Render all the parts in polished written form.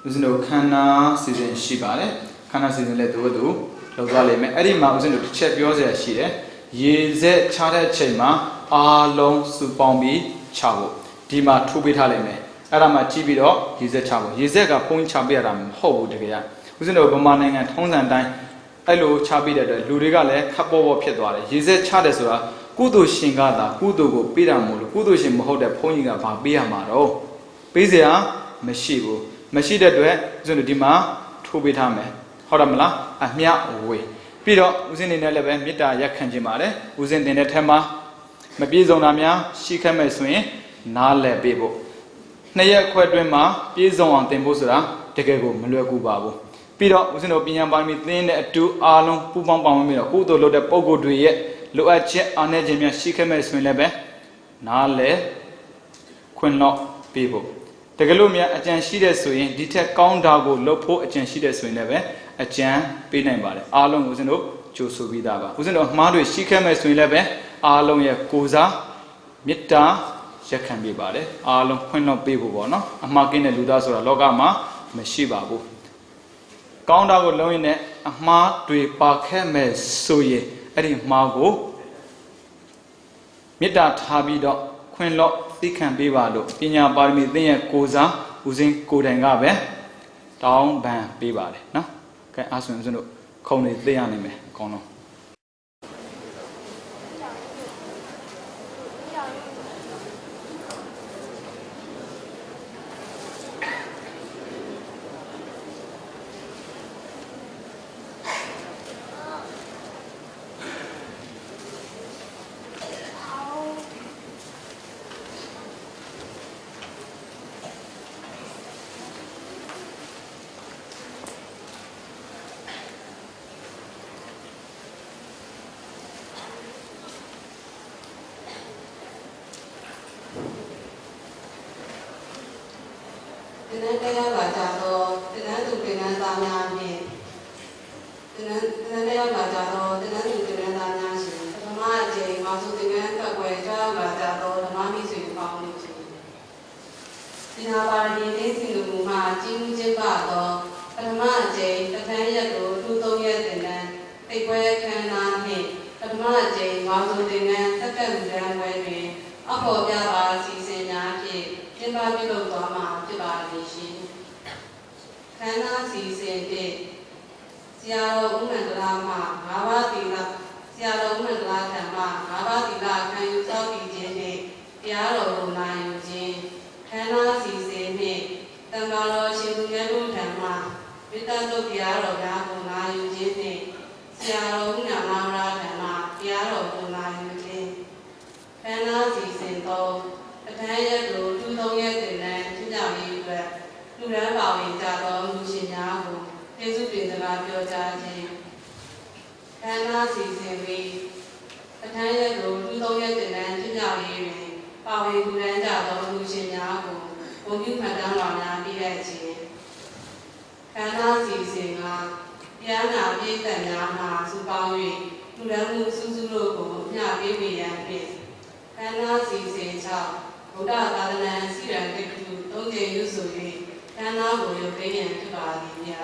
ဦးဇင်းတို့ခန္ဓာစီစဉ်ရှိပါတယ်ခန္ဓာစီစဉ်လည်းတို့လောက်သွားလိမ့်မယ်အဲ့ဒီမှာဦးဇင်းတို့တစ်ချက်ပြောစရာရှိတယ်ရေစက်ချတဲ့အချိန်မှာအားလုံးစုပေါင်းပြီးချဖို့ဒီမှာထိုးပေးထားလိမ့်မယ်အဲ့ဒါမှကြည့်ပြီးတော့ရေစက်ချဖို့ရေစက်ကဖုံးချပေးရတာမဟုတ်ဘူးတကယ်ဦးဇင်းတို့ဗမာနိုင်ငံထုံးစံတိုင်းအဲ့လိုချပေးတဲ့အတွက်လူတွေကလည်းခပ်ပေါ်ပေါ်ဖြစ်သွားတယ်ရေစက်ချတယ်ဆိုတာကုသိုလ်ရှင်ကသာကုသိုလ်ကိုပေးတာမဟုတ်လို့ကုသိုလ်ရှင်မဟုတ်တဲ့ဘုန်းကြီးကဘာပေးရမှာတော့ပေးစရာမရှိဘူးမရှိတဲ့အတွက်ဦးဇင်းတို့ဒီမှာထိုးပေးထားမယ်ဟုတ်တယ်မလားအမြဝေပြီးတော့ဦးဇင်းနေနဲ့လည်းပဲမေတ္တာရက်ခံခြင်းပါတယ်ဦးဇင်းတင်တဲ့ထက်မှာမပြေဆုံးတာများရှိခဲ့မဲ့ဆိုရင်နားလည်ပေးဖို့နှစ်ရက်ခွဲအတွင်းမှာပြေဆုံးအောင်တင်ဖို့ဆိုတာတကယ်ကိုမလွယ်ကူပါဘူးပြီးတော့ဦးဇင်းတို့ပညာပါရမီသင်တဲ့အတူအားလုံးပူပေါင်းပါဝင်ပြီးတော့ကုသိုလ်လုပ်တဲ့ပုံကိုယ်တွေရဲ့လိုအပ်ချက်အားနည်းခြင်းများရှိခဲ့မဲ့ဆိုရင်လည်းပဲနားလည်ခွင့်တော့ပေးဖို့တကယ်လို့များအကြံရှိတဲ့ဆိုရင်ဒီထက်ကောင်းတာကိုလုပ်ဖို့အကြံရှိတဲ့ဆိုရင်လည်းပဲအကြံပေးနိုင်ပါတယ်အားလုံးဦးဇင်းတို့ကြိုဆိုပြီးသားပါဦးဇင်းတို့အမှားတွေရှိခဲ့မဲ့ဆိုရင်လည်းပဲအားလုံးရဲ့ကိုစားမေတ္တာရက်ခံပေးပါတယ်အားလုံးခွင့်တော့ပေးဖို့ပေါ့နော်အမှားကင်းတဲ့လူသားဆိုတာလောကမှာမရှိပါဘူးကောင်းတာကိုလုံးရင်လည်းအမှားတွေပါခဲ့မဲ့ဆိုရင်အဲ့ဒီမှားကိုမေတ္တာထားပြီးတော့ခွင့်တော့သိခံပေးပါလို့ပညာပါရမီသင်ရဲ့ကိုစားဦးစင်းကိုယ်တိုင်ကပဲတောင်းပန်ပေးပါတယ်နော်ကဲအားဆိုရင်ဦးစင်းတို့ခုံနေသိရနိုင်မယ်အကောင်းဆုံးတင်တဲ့တရားလာကြတော့တင်တဲ့သူတင်တဲ့သားများဖြင့်တင်တဲ့တရားလာကြတော့တင်တဲ့သူတင်တဲ့သားများရှင်ပထမအကြိမ်မှာဆိုတင်တဲ့ကကွယ်ကြောက်လာကြတော့ဓမ္မမိတ်ဆွေပေါင်းလို့ရှင်သင်္ဃာပါရမီလေးစီလူမှာကြီးမှုကျင့်ပါတော့ပထမအကြိမ်တခန်းရက်ကိုသူ့သုံးရက်တင်တဲ့အိတ်ပွဲခန်းနာနှင့်ပထမအကြိမ်မှာဆိုတင်တဲ့စက္ကန့်လူတန်းပွဲတွင်အဖို့ပြပါစီစဉ်များဖြင့်ကျင်းပပြုလုပ်သွားမှာဖြစ်ပါလိမ့်ရှင်ခန္ဓာစီစဉ်ဖြင့်ဆရာတော်ဦးမန္တလာမှ၅ပါးသီလဆရာတော်ဦးမန္တလာထံမှ၅ပါးသီလခံယူစောင့်တည်ခြင်းနှင့်တရားတော်ကိုနာယူခြင်းခန္ဓာစီစဉ်ဖြင့်တန်ခါတော်ရှင်သူမြတ်တို့ထံမှဝိတ္တသုတ်တရားတော်များကိုနာယူခြင်းနှင့်ဆရာတော်ဦးနာမရာထံမှတရားတော်ကိုနာယူခြင်းခန္ဓာစီစဉ်သောအခမ်းရက်ကိုသူသုံးရက်တင်တဲ့ကျင့်ကြံရေးအတွက်လူရန်ပါဝင်ကြသောလူရှင်များကိုကျေးဇူးတင်စကားပြောကြားခြင်းခန္ဓာစီစဉ်ပြီးအခမ်းရက်ကိုသူသုံးရက်တင်တဲ့ကျင့်ကြံရေးတွင်ပါဝင်လူရန်ကြသောလူရှင်များကိုဘုံပြုမှတ်တမ်းတော်များပြီးတဲ့ခြင်းခန္ဓာစီစဉ်ကတရားနာပြည့်တဲ့များမှာစုပေါင်း၍လူရန်မှုစုစုတို့ကိုမျှပေးပေးရန်ဖြင့်ခန္ဓာစီစဉ်6ဗုဒ္ဓသာသနာစီရန်တိတုသုံးကြိမ်ရွဆို၍ခန္ဓာကိုရုပ်သိမ်းရန်ဖြစ်ပါသည်ဗျာ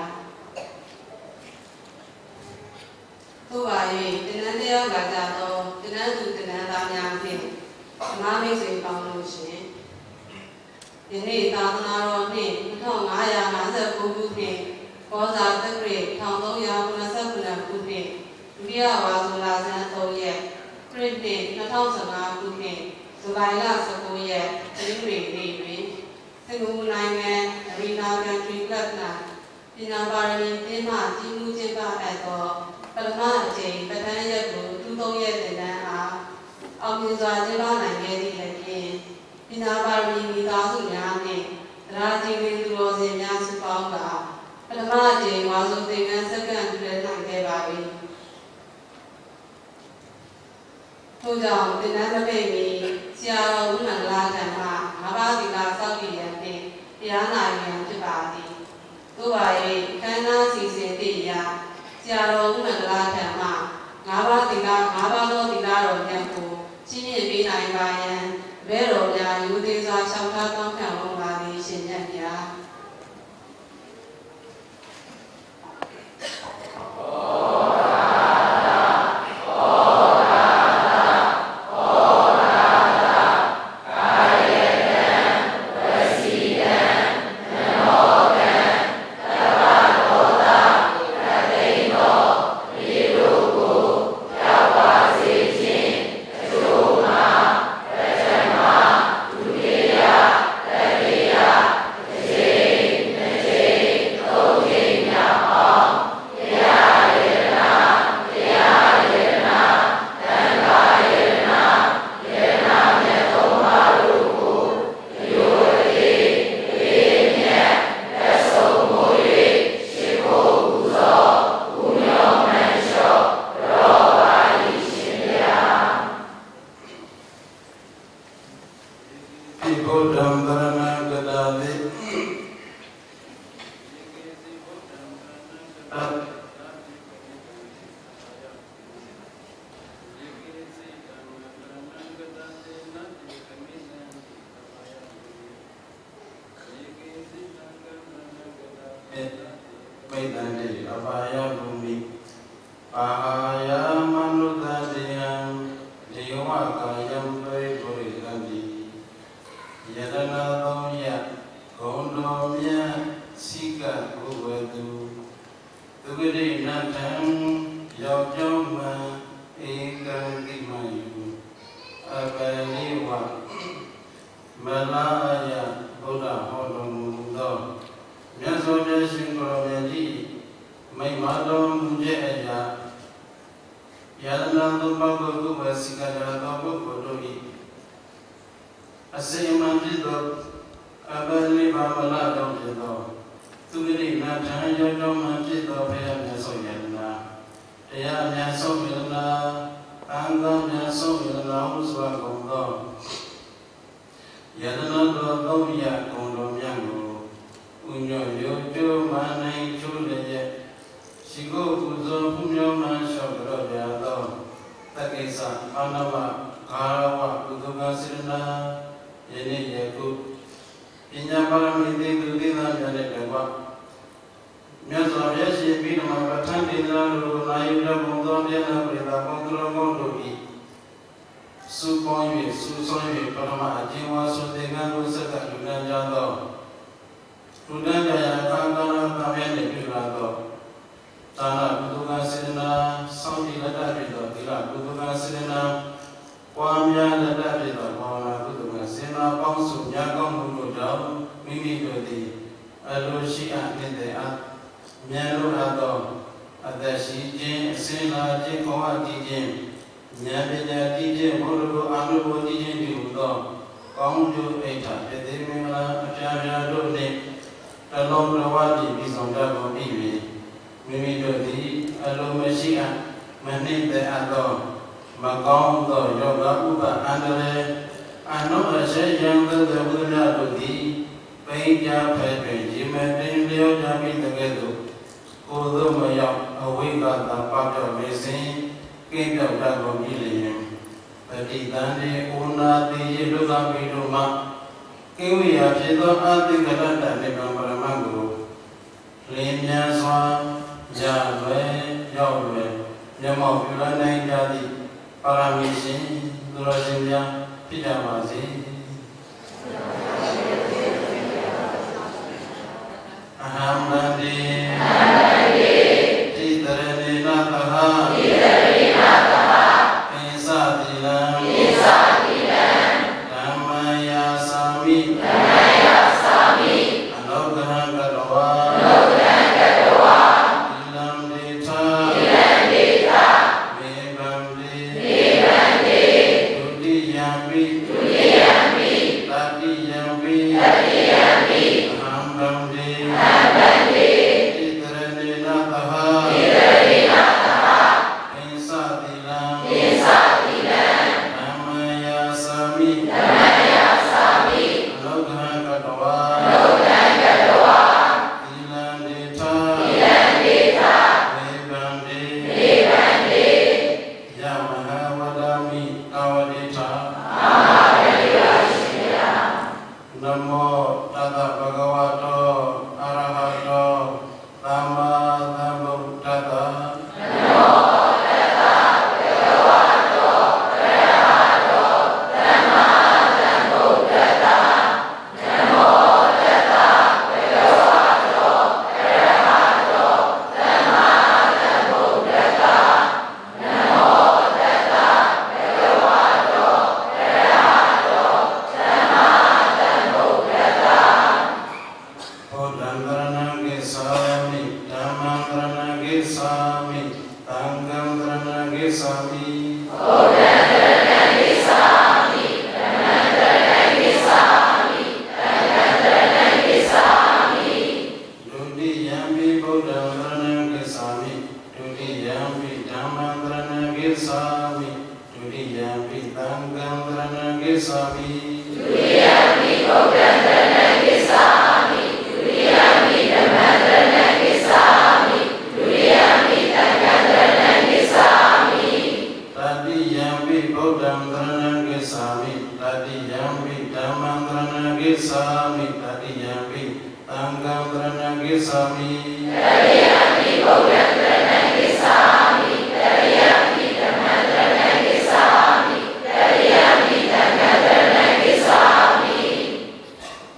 သို့ပါ၍တင်နန်းတရားကကြသောတင်နန်းသူတင်နန်းသားများဖြင့်ဓမ္မမိတ်ဆွေပေါင်းလို့ရှင်ယနေ့သာသနာတော်နှင့်2559ခုဖြင့်ဘောဇာတက္ကရာ1389ခုဖြင့်ဒုတိယဝါဆိုလာဇန်3ရက်ခရစ်နှစ်2015ခုဖြင့်ဇူလိုင်လ19ရက်တင်းရီနေ့တွင်စင်ကာပူနိုင်ငံအရီနာကန်ထရီကလပ်၌ပညာပါရမီသင်းမှကြီးမှုကျင်းပအပ်သောပထမအကြိမ်ပထမရက်ကိုသူသုံးရက်တင်တန်းအားအောင်မြင်စွာကျင်းပနိုင်ခဲ့သည့်လည်းဖြင့်ပညာပါရမီမိသားစုများနှင့်တရားကြည်လင်သူတော်စင်များစုပေါင်းကာပထမအကြိမ်ဝါဆိုသင်္ကန်းစက္ကန့်ပြုလုပ်နိုင်ခဲ့ပါသည်ထို့ကြောင့်သင်္ကန်းမပိတ်မီဆရာတော်ဦးမန္တလာထံမှ၅ပါးသီလစောင့်တည်ရန်ဖြင့်တရားနာရန်ဖြစ်ပါသည်သို့ပါ၍ခန္ဓာစီစဉ်သည့်အရာဆရာတော်ဦးမန္တလာထံမှ၅ပါးသီလ၅ပါးသောသီလတော်များကိုရှင်းပြပေးနိုင်ပါရန်ဘဲတော်များယူသေးစွာရှောက်ထားတောင်းခံဝန်ပါသည်ရှင်မြတ်ဗျာ ဗုဒ္ဓံသရဏံဂတာတိမိတ္တန္တိအဘာယဘုမိအာယမနုတတေယံဒေဝကာယံပိပုရိသန္တိယတနာသုံးရဂုံတော်မြတ်စိကဘုဝတုသူဂတိနတံယောက်ျောင်းမှဧကံတိမယုအပရိဝမလာယဘုရားဟောတော်မူသောမြတ်စွာဘုရားရှင်ကိုယ်တော်မြတ်ကြီးမိမတော်မူတဲ့အရာယတနာသုံးပါးကိုကုဝစီကရာတော်ပုဂ္ဂိုလ်တို့၏အစိမံဖြစ်သောအပရိပါမလာတော်ဖြစ်သောသူဂတိနာထံယောတော်မှဖြစ်သောဘုရားမြတ်စွာဘုရားတရားမြတ်စွာဘုရားအန္တမြတ်စွာဘုရားဟုဆိုကုန်သောယတနာတော်သုံးရဂုဏ်တော်မြတ်ကိုဥညွတ်ရုပ်ကျိုးမနိုင်ချိုးလည်းရှိကိုပူဇော်ပူမြော်မှလျှောက်တော်ပြသောတက္ကိစ္စအာနဝဂါရဝကုသကစေနာယနေ့ယခုပညာပါရမီတေသူသေသာများတဲ့တကွမြတ်စွာဘုရားရှင်ပြီးတော့ပဋ္ဌာန်းဒေသနာတို့နာယုတဘုံသောမြတ်နာပရိသဘုံတော်ကောင်းတို့၏စုပေါင်း၍စုဆောင်၍ပထမအကျဉ်းဝါဆိုသင်္ကန်းကိုစက္ကလူတန်းကြသောလူတန်းကြရာကာကနာသံယနှင့်ပြုလာသောသာနာကုသကစေနာစောင့်ကြည့်လက်တဖြစ်သောသီလကုသကစေနာပွားများလက်တဖြစ်သောဘာဝနာကုသကစေနာပေါင်းစုများကောင်းမှုတို့ကြောင့်မိမိတို့သည်အလိုရှိအပ်တဲ့အမြတ်လို့အပ်သောအသက်ရှိခြင်းအစဉ်လာခြင်းဘဝတည်ခြင်းဉာဏ်ပညာတည်ခြင်းဘုရားအာနုဘောတည်ခြင်းပြုသောကောင်းကျိုးအိဋ္ဌာပြည့်မင်္ဂလာအပြားပြားတို့နှင့်တလုံးတော်ဝါကြည်ပြီးဆောင်တတ်ကုန်ပြီမိမိတို့သည်အလိုမရှိအပ်မနှိမ့်တဲ့အပ်သောမကောင်းသောယောဂဥပအန္တရာယ်အနုအစေယံသောဘုရားတို့သည်ပိဉ္စဖဲတွင်ရေမတင်လျောကြမိတကဲ့သို့ကိုယ်သို့မရောက်အဝိကသာပပျောက်နေစဉ်ကင်းပြောက်တတ်ကုန်ပြီလျင်ပฏิတန်တေဩနာတိယေဒုက္ခပိတို့မှာကိဝိယဖြစ်သောအတိကရတ္တနိဗ္ဗာန်ပရမတ်ကိုလင်းမြန်စွာရလွယ်ရောက်လွယ်မျက်မှောက်ပြုနိုင်ကြသည့်ပါရမီရှင်သူတော်ရှင်များဖြစ်ကြပါစေအဟံဗန္တိတိတရဏေနသဟတိတရဏေနသဟပိစတိလံပိစတိလံဓမ္မယာသာမိဓမ္မယာသာမိအလောကဟံကတဝါအလောကဟံကတဝါသီလံဒေထာသီလံဒေထာမေဗံတိမေဗံတိဒုတိယံပိဒုတိယံပိတတိယံပိတတိယံပိအဟံဗန္တိအဟံဗန္တိတိတရဏေနသဟတိတရဏေနသဟပိစတိလံပိစတိလံဓမ္မယာသာမိဓမ္မယာသာမိအလောကဟံကတဝါအလောကဟံကတဝါသီလံဒေထာသီလံဒေထာမေဗံတိမေဗံတိယမဟာဝဒာမိကာဝဒေထာအာမဟာဝေယရှင်ယနမောတတ္တဗဂဝတောအရဟတောသမ္မာသမ္ဗုဒ္ဓတ္တနမောတတ္တဗဂဝတောအရဟတောသမ္မာသမ္ဗုဒ္ဓတ္တနမောတတ္တဗဂဝတောအရဟတောသမ္မာသမ္ဗုဒ္ဓတ္တနမောတတ္တဗဂဝတောအရဟတောသမ္မာသမ္ဗုဒ္ဓတ္တ သံဃံသရဏံကိစ္ဆာမိ ဒုတိယမိဗုဒ္ဓံတရဏံကိစ္ဆာမိဒုတိယမိဓမ္မံတရဏံကိစ္ဆာမိဒုတိယမိသံဃံတရဏံကိစ္ဆာမိ တတိယံပိဗုဒ္ဓံသရဏံကိစ္ဆာမိတတိယံပိဓမ္မံသရဏံကိစ္ဆာမိတတိယံပိသံဃံသရဏံကိစ္ဆာမိ တတိယမိဗုဒ္ဓံတရဏံကိစ္ဆာမိတတိယမိဓမ္မံတရဏံကိစ္ဆာမိတတိယမိသံဃံတရဏံကိစ္ဆာမိ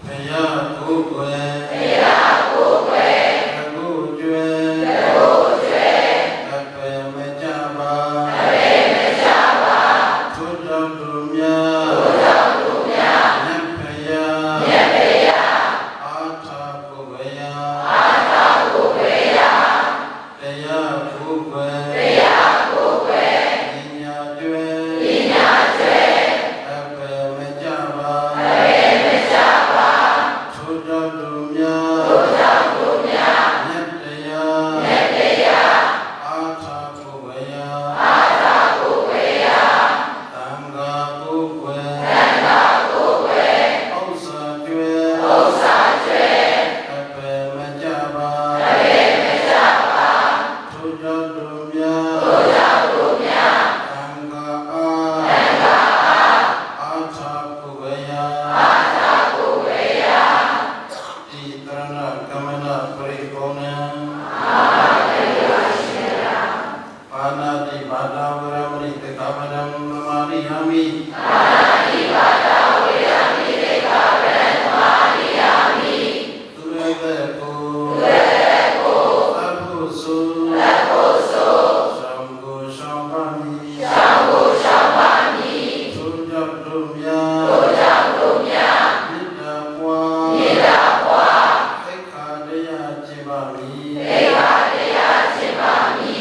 ဘုရားကိုယ်ွယ် ဘုရားကိုယ်ွယ် တကုကျွယ် တကုကျွယ် အပေမကြပါ အဘေမချပါ ထို့ကြောင့်သူများ ဘုရားသူများ မြတ်ဖယား မြတ်တရား အာထာပုဂ္ဂယ အာသာဘုရား တရားကိုယ်ွယ် တရားကိုယ်ွယ် ပညာကျွယ် ပညာကျွယ် အပေမကြပါ အဘေမချပါ ထို့ကြောင့်သူများ ဘုရားသူများ မြတ်တရား မြတ်တရား အာထာပုဂ္ဂယ အာသာဘုရား သံဃာကိုယ်ွယ် သံဃာကိုယ်ွယ် ဥစ္စာကျွယ် ဥစ္စာကျွယ် အပေမကြပါ အဘေမချပါ ထို့ကြောင့်သူများ ဘုရားသူများ သံဃာအား သံဃာအား အာထာပုဂ္ဂယ အာသာဘုရား တိတရဏကမနပရိပောဏံ အာတေဝရှိရာ ပါဏာတိဘာဒဝရမဏိတေကဗရံသမာရိယာမိ အာတိပါဒဝေယမိတေကဗရံသမာရိယာမိ သူရတဲ့ကို ဝေကို အဘုစု သဗ္ဗုသော သံဃောရှောပါမိ သံဃောရှောပါမိ သူကြောင့်သူများ ဘုရားသူများ မေတ္တာပွား မေတ္တာပွား သိက္ခာတရားကျင့်ပါမည် သေဘာတရားကျင့်ပါမိ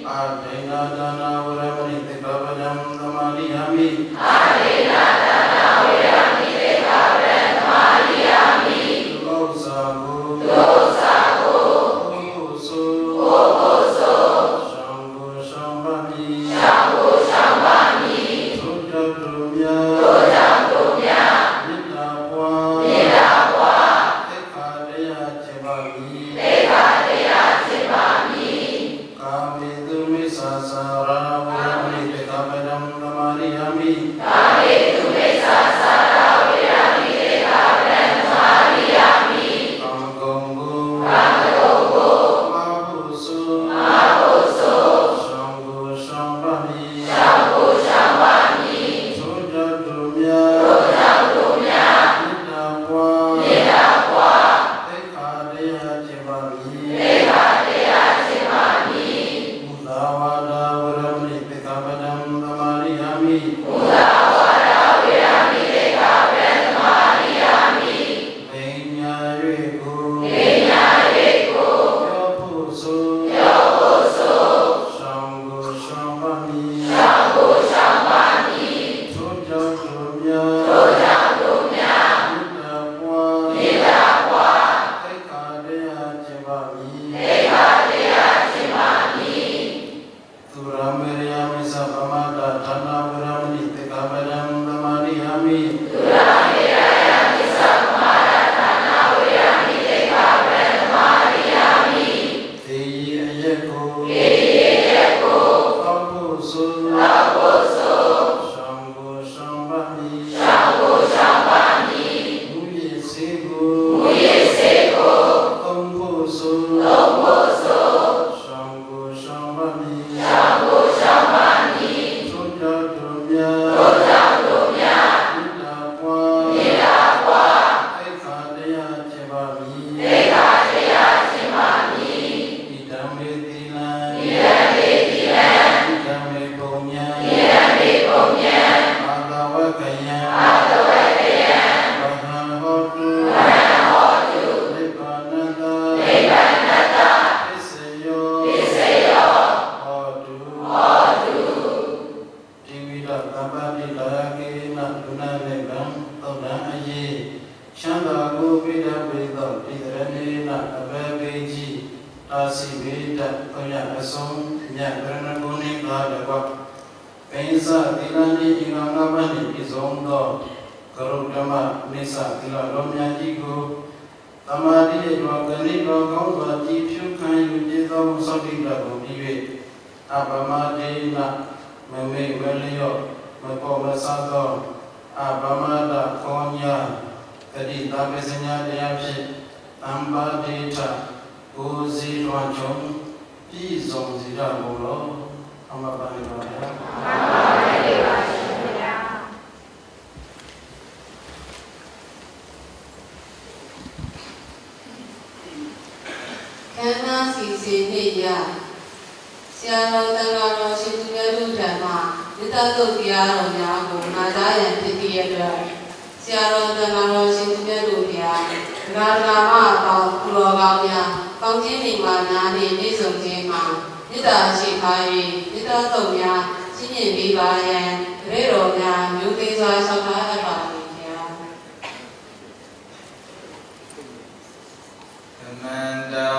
အာဒိနာဒါနာဝရမဏိတေကဗရံသမာရိယာမိ အာရေနာတနာဝေယမိတေကဗရံသမာရိယာမိ သုဥ္စာကို သောစာကို ဘုစု ဘုဘုသော သံဃောရှောပါမိ သံဃောရှောပါမိ သူကြောင့်သူများ ဘုရားသူများ မေတ္တာပွား မေတ္တာပွား သိက္ခာတရားကျင့်ပါမည် သေဘာတရားကျင့်ပါမိ ကာမေတုမိစ္ဆာစာရာဝရမဏိတေကဗရံသမာရိယာမိ ကာမေတုမေသာသာရဝေယမိတေကဗရံသမာရိယာမိ သံဃောကို ကာမဂုဏ်ကို အာဟုစု အာဟုသော သံဃောရှောပါမိ သံဃောရှောပါမိ သူကြောင့်သူများ ဘုရားသူများ မေတ္တာပွား မေတ္တာပွား သိက္ခာတရားကျင့်ပါမည် သေဘာတရားကျင့်ပါမိ ဘုသာဝါဒဝရမဏိတေကဗရံသမာရိယာမိ ဘုရားဝါဒဝေယမိတေကဗရံသမာရိယာမိ ပညာ၍ကို ပညာရေကို ပြောဖို့ဆို ယောဟုသော သံဃောရှောပါမိ သံဃောရှောပါမိ သူကြောင့်သူများ ဘုရားသူများ မေတ္တာပွား မေတ္တာပွား သိက္ခာတရားကျင့်ပါမည် သေဘာတရားကျင့်ပါမိ သူရမေရယမိသဗမတာဌာနဝရမဏိတေကဗရံသမာရိယာမိ သုရာမေရယမိသဗ္ဗမာရတာနာဝေယမိတေကဗရံသမာရိယာမိ သေယအယက်ကို ေယေယကို သောဖို့ဆို သာဘုသော သံဃောရှောပါမိ သံဃောရှောပါမိ မူရစေကို မူယေစေကို သုံးဖို့ဆို သုံးဖို့သော သံဃောရှောပါမိ သံဃောရှောပါမိ သူကြောင့်သူများ ဘုရားသူများ မေတ္တာပွား မေတ္တာပွား သိက္ခာတရားကျင့်ပါမည် သေဘာတရားကျင့်ပါမိ ဣဒံမေသီလံ ဣဒံမေတိလံ ဣဒံမေပုံညံ ဣဒံမေပုံညံ အာဂဝကယံ အာတဝေကယံ ဗဟံဟောတု ဝရံဟောတု နိဗ္ဗာနတ နိဗ္ဗာနတ ပစ္စယော ပစ္စယော ဟောတု ဟောတု တိဝိဒကပ္ပတိလာကေနဒုနာနိဗ္ဗံသောတံအယေချမ်းသာကိုပိဒပိသောတိရဏေနအဘေပေကြီးအာစီဝေဒပယအဆုံးမြတ်ကရဏဂုဏိကာတကော ပိဉ္စသီလနိဣငါငါးပါးနှင့်ပြည့်စုံသောကရုဏမနိစ္စသီလတော်များကြီးကိုသမာဓိတော်ကဏိတော်ကောင်းစွာကြည်ဖြူခံယူကြည်သောသောတိတကိုပြီး၍အပမဒေနမမေဝလျောမပေါ်မဆသောအပမဒခောညာတတိတာပစ္စညာတရားဖြင့်တမ္ပါဒေထကိုစီလွန်ချုံပြည့်စုံစေရမူလောအမပါရိပါဗျာခန္ဓာစီစီနေရဆရာတော်တန်ခါတော်ရှင်သူမြတ်တို့ထံမှမေတ္တာတုတ်တရားတော်များကိုနာကြားရန်ဖြစ်သည့်အတွက်ဆရာတော်တန်ခါတော်ရှင်သူမြတ်တို့များဒကာဒကာမအပေါင်းကုတော်ကောင်းများကောင်းခြင်းမိမာများနှင့်ပြည့်စုံခြင်းမှာမေတ္တာရှိပါ၍မေတ္တာတုတ်များရှင်းပြပေးပါရန်တပည့်တော်များမျိုးသေးစွာဆောက်ထားအပ်ပါသည်ဗျာ မန္တာ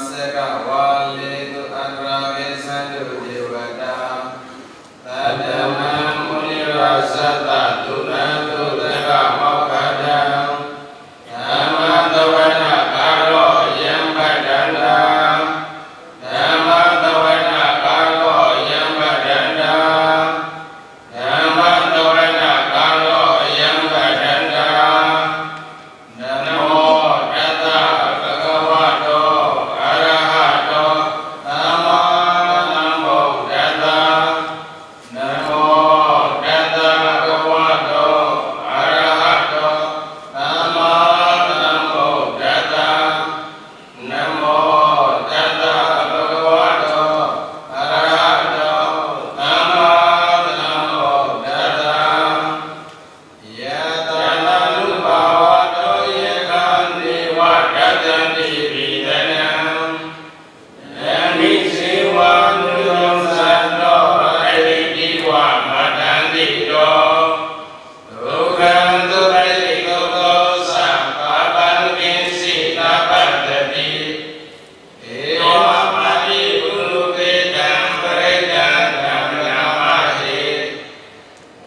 စကဝါလေတုအတရာဝေသန္တုဒေဝတာသတ္တမံမုနိရာသတ္တတုနံတုတကမောက္ခတံဓမ္မသဝနာကာရောယံပတ္တန္တာဓမ္မသဝနာကာရောယံပတ္တန္တာဓမ္မသဝနာကာရောယံပတ္တန္တာနမောတတ္တဘဂဝတောအရဟတောသမ္မာသမ္ဗုဒ္ဓတ္တနမောတတ္တဘဂဝတောအရဟတောသမ္မာသမ္ဗုဒ္ဓတ္တနမောတတ္တဘဂဝတောအရဟတောသမ္မာသမ္ဗုဒ္ဓတ္တယတနာနုဘာဝတောယေကံဒေဝတတ္တန္တိပိဒနံအမိစေဝံနုယောသံတောအရိတိဝမတ္တန္တိတောဒုက္ခံဒုရိကုသောသံပါပံကိစိနပတ္တတိဧဝပါတိပုရုကေတံပရိဒံဓမ္မနာမဟိ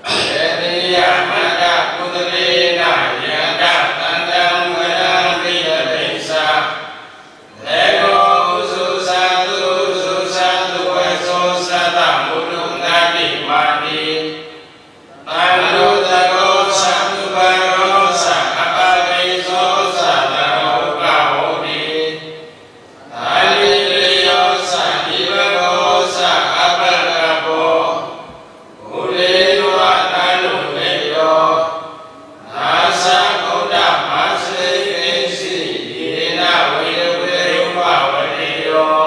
သေတိယမတ္တပုတ္တေနယတတန္တံဝရံပိယတိသသေကောဥစုသသုစုသသုဝေသောသတ္တမုဒုနာတိမာတိသံဃောတကောသံဃုပါရောသအပတိသောသတရောကဝောတိသာလိလေယောသဒီဘကောသအပကဘောဘုရေနောအနုလေယောသာသဗုဒ္ဓမစေကိစီယေနဝေရဝေရုပဝတိယော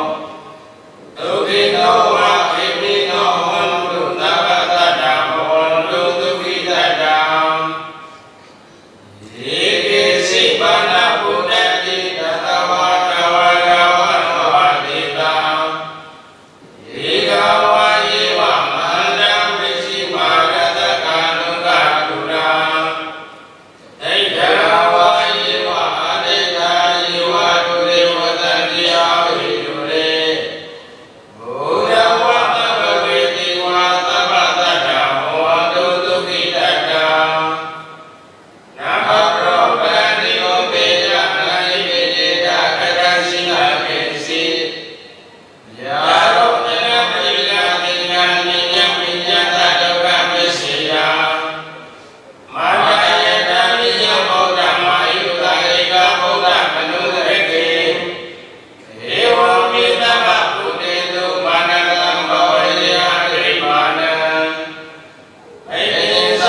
ဒုက္ခိနောဝခိမိနောဟောတုသဗ္ဗတတ္တဘောတုဒုက္ခိတတ္တံယေကိစိပါဏဗုဒ္ဓတိတတဝါတဝါရဝနောတိတံဧကဝါယေဝမန္တံဝိစီမာရတကာနုကကုရံဒိဋ္ဌာဝါယေဝအဒိဋ္ဌာယေဝဒုရေဝတံတိယဝိဒုရေဘုရားဝတ္တဘဝေတိဝါသဗ္ဗတတ္တမောတုဒုက္ခိတတ္တံနာမရောပန္တိယောပေယနာယိပေယတာကတံစိနာကေစီယာရောတနပိလတိညာနိညမိညာတဒုက္ခပစ္စယမာနယတမိယဗုဒ္ဓမာယုတာဧကဗုဒ္ဓမနုရကေဧဝံမိတ္တမပုတေတုမာနတံဘောရိယဒိမာနဣတိသ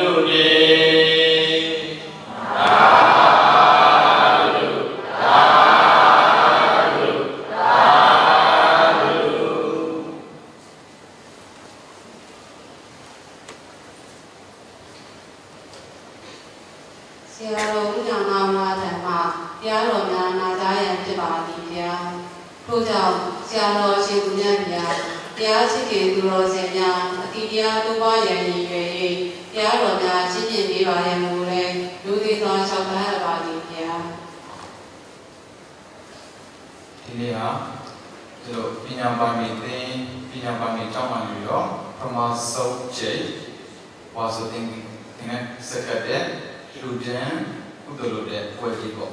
တုတေဆရာတော်ဘုရားနာမဓမ္မတရားတော်များနာကြားရန်ဖြစ်ပါသည်ဗျာထို့ကြောင့်ဆရာတော်ရှင်သူမြတ်များတရားရှိကေသူတော်စင်များအတိတရားတို့ပါရန်ရည်ရွယ်၍တရားတော်များရှင်းပြပေးပါရန်မူလဲလူသေးစွာလျှောက်ထားပါသည်ဗျာ ဒီနေ့ဟာတို့ပညာပါမီသင်ပညာပါမီကျောင်းမှာပြီးတော့ပထမဆုံးချိန်ဝါဆိုတင်ဒီနေ့စက္ကတဲ့လူကျန်ဥဒလိုတဲ့ပွဲကြီးပေါ့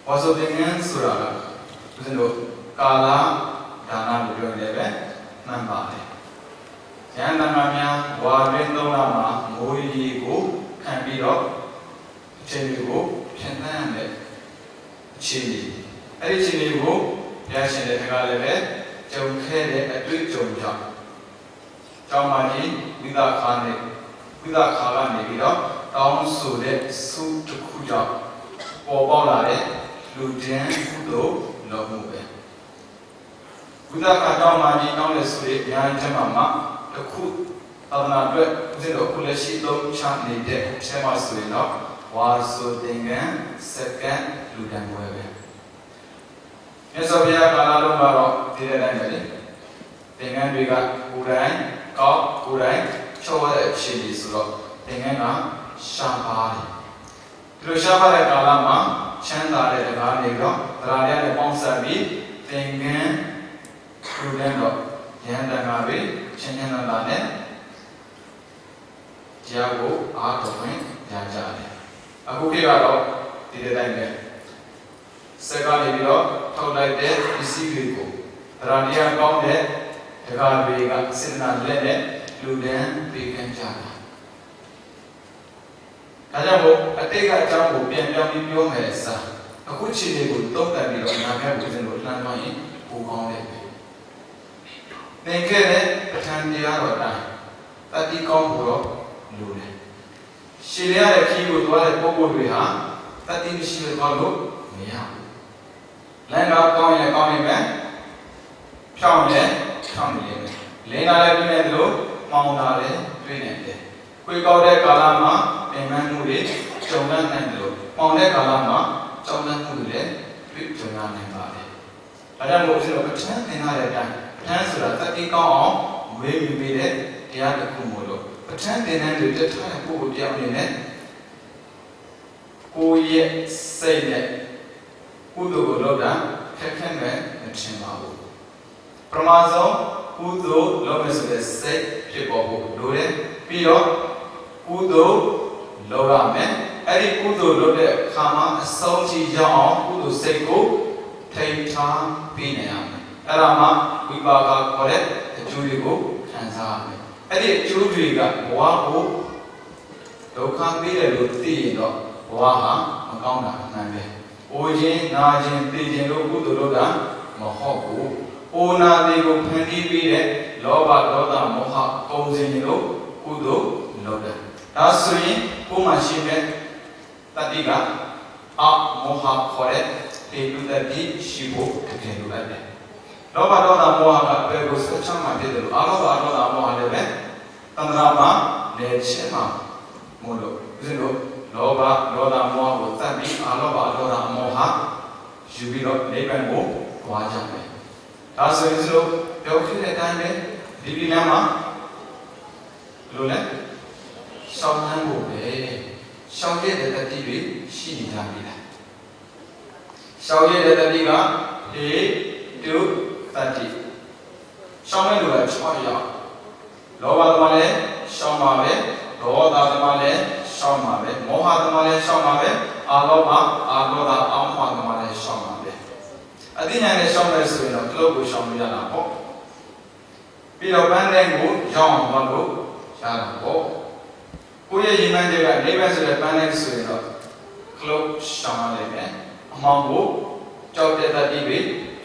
ဝါဆိုတင်ငန်းဆိုတာကဦးဇင်းတို့ကာလဒါနလို့ပြောနေတယ်ပဲမှန်ပါတယ်။ဉာဏ်တန်ခါများဝါရင်းသုံးလမှာမိုးရီကိုခံပြီးတော့အချိန်ကိုဖြန့်သန်းရတဲ့အခြေအနေအဲ့ဒီအခြေအနေကိုဘုရားရှင်တဲ့ခါလည်းပဲကြုံခဲ့တဲ့အတွေ့အကြုံကြောင့်ကျောင်းမကြီးဝိသခါနဲ့ဝိသခါကနေပြီးတော့တောင်းဆိုတဲ့စုတစ်ခုကြောင့်ပေါ်ပေါက်လာတဲ့လူကျန်ကုသိုလ်လုပ်မှုပဲဝိသခါကျောင်းမကြီးတောင်းတဲ့ဆိုရဲ့ဉာဏ်ချက်မှာတစ်ခုသာသနာအတွက်ဦးဇင်းတို့ခုလက်ရှိသုံးချနေတဲ့အဲမှာဆိုရင်တော့ဝါဆိုတင်ကံစက္ကန့်လူတန်းပွဲပဲမြတ်စွာဘုရားကာလလုံးကတော့ဒီတဲ့တိုင်းပဲလေသင်္ကန်းတွေကကိုယ်တိုင်ကောက်ကိုယ်တိုင်ချောတဲ့အခြေအနေဆိုတော့သင်္ကန်းကရှားပါတယ်ဒီလိုရှားပါတဲ့ကာလမှာချမ်းသာတဲ့တရားတွေတော့တရားတွေနဲ့ပေါင်းစပ်ပြီးသင်္ကန်းလူတန်းတော့ဉာဏ်တန်ခါပဲချင်းချင်းသာသာနဲ့တရားကိုအားထုတ်ခွင့်ရကြတယ်အခုခေတ်ကတော့ဒီတဲ့တိုင်းပဲစက်ကနေပြီးတော့ထုတ်လိုက်တဲ့ပစ္စည်းတွေကိုတရားတရားကောင်းတဲ့တရားတွေကစေတနာလက်နဲ့လူတန်းပေးခံကြတာဒါကြောင့်မို့အတိတ်ကအကြောင်းကိုပြန်ပြောင်းပြီးပြောမယ်အစားအခုချိန်လေးကိုသုံးသပ်ပြီးတော့နာမည်ကိုစဉ်လို့လှမ်းသွားရင်ပိုကောင်းတယ်ပဲသင်ခဲ့တဲ့ပဋ္ဌာန်းတရားတော်တိုင်းတတိကောင်းဖို့တော့လိုတယ်ရှင်းရတဲ့ခီးကိုသွားတဲ့ပုဂ္ဂိုလ်တွေဟာတတိမရှိလို့သွားလို့မရဘူးလမ်းတော့ကောင်းရင်ကောင်းနေမယ်ဖြောင်းရင်ဖြောင်းနေလိမ့်မယ်လင်းလာလည်းပြည့်နေတယ်လို့မောင်းလာလည်းပြည့်နေတယ်ခွေကောက်တဲ့ကာလမှာပင်ပန်းမှုတွေကြုံရနိုင်တယ်လို့မောင်းတဲ့ကာလမှာကြောင်းတန်းမှုတွေလည်းတွေ့ကြုံရနိုင်ပါတယ်ဒါကြောင့်မို့ကျွန်တော်ပဋ္ဌာန်းသင်ထားတဲ့အတိုင်းပဋ္ဌာန်းဆိုတာတတိကောင်းအောင်ဝေးပြီးပေးတဲ့တရားတစ်ခုမို့လို့ပဋ္ဌာန်းသင်တဲ့လူတက်ထားတဲ့ပုဂ္ဂိုလ်တရားအနေနဲ့ကိုယ့်ရဲ့စိတ်နဲ့ကုသိုလ်ကိုလုပ်တာခက်ခဲမဲ့မထင်ပါဘူးပထမဆုံးကုသိုလ်လုပ်မယ်ဆိုတဲ့စိတ်ဖြစ်ပေါ်ဖို့လိုတယ်ပြီးတော့ကုသိုလ်လုပ်ရမယ်အဲ့ဒီကုသိုလ်လုပ်တဲ့အခါမှာအဆုံးထိရောက်အောင်ကုသိုလ်စိတ်ကိုထိန်းထားပြီးနေရမယ်အဲ့ဒါမှဝိပါကခေါ်တဲ့အကျိုးတွေကိုခံစားရမယ်အဲ့ဒီအကျိုးတွေကဘဝကိုဒုက္ခပေးတယ်လို့သိရင်တော့ဘဝဟာမကောင်းတာအမှန်ပဲ။အိုခြင်းနာခြင်းသိခြင်းတို့ကုသိုလ်လုပ်တာမဟုတ်ဘူး။အိုနာသည်ကိုဖန်တီးပြီးတဲ့လောဘဒေါသမောဟကုန်စင်တို့ကုသိုလ်လုပ်တယ်။ဒါဆိုရင်ကိုယ်မှရှိတဲ့တတိကအမောဟခေါ်တဲ့တေတုတတိရှိဖို့တကယ်လိုအပ်တယ်။လောဘဒေါသမောဟကဘယ်ကိုဆက်ချမှဖြစ်တယ်လို့အလောဘဒေါသမောဟလည်းပဲတဏှာမှာလည်းချင်းမှာမို့လို့ဦးဇင်းတို့လောဘဒေါသမောဟကိုသတ်ပြီးအလောဘဒေါသမောဟယူပြီးတော့နိဗ္ဗာန်ကိုကြွားကြမယ်။ဒါဆိုရင်ဆိုပြောဖြစ်တဲ့အတိုင်းပဲဒီလမ်းမှာလိုလဲရှောင်းနှံဖို့ပဲရှောင်းရတဲ့တတိတွေရှိနေကြပြီလား။ရှောင်းရတဲ့တတိကအေတုတတိရှောင်းတဲ့လူက6ရောက်လောဘသမားလည်းရှောင်းပါပဲဒေါသသမားလည်းရှောင်းပါပဲမောဟသမားလည်းရှောင်းပါပဲအာလောဘအာဒေါသအောင်းမှသမားလည်းရှောင်းပါပဲအသိဉာဏ်နဲ့ရှောင်းလဲဆိုရင်တော့ဒီလိုကိုရှောင်းလို့ရတာပေါ့ပြီးတော့ပန်းတဲ့ကိုရောင်းအောင်လုပ်ရတာပေါ့ကိုယ့်ရဲ့ရည်မှန်းချက်ကနိဗ္ဗာန်ဆိုတဲ့ပန်းတဲ့ဆိုရင်တော့ခလုတ်ရှောင်းရလိမ့်မယ်အမောင်ကိုကြောက်တဲ့တတိပဲ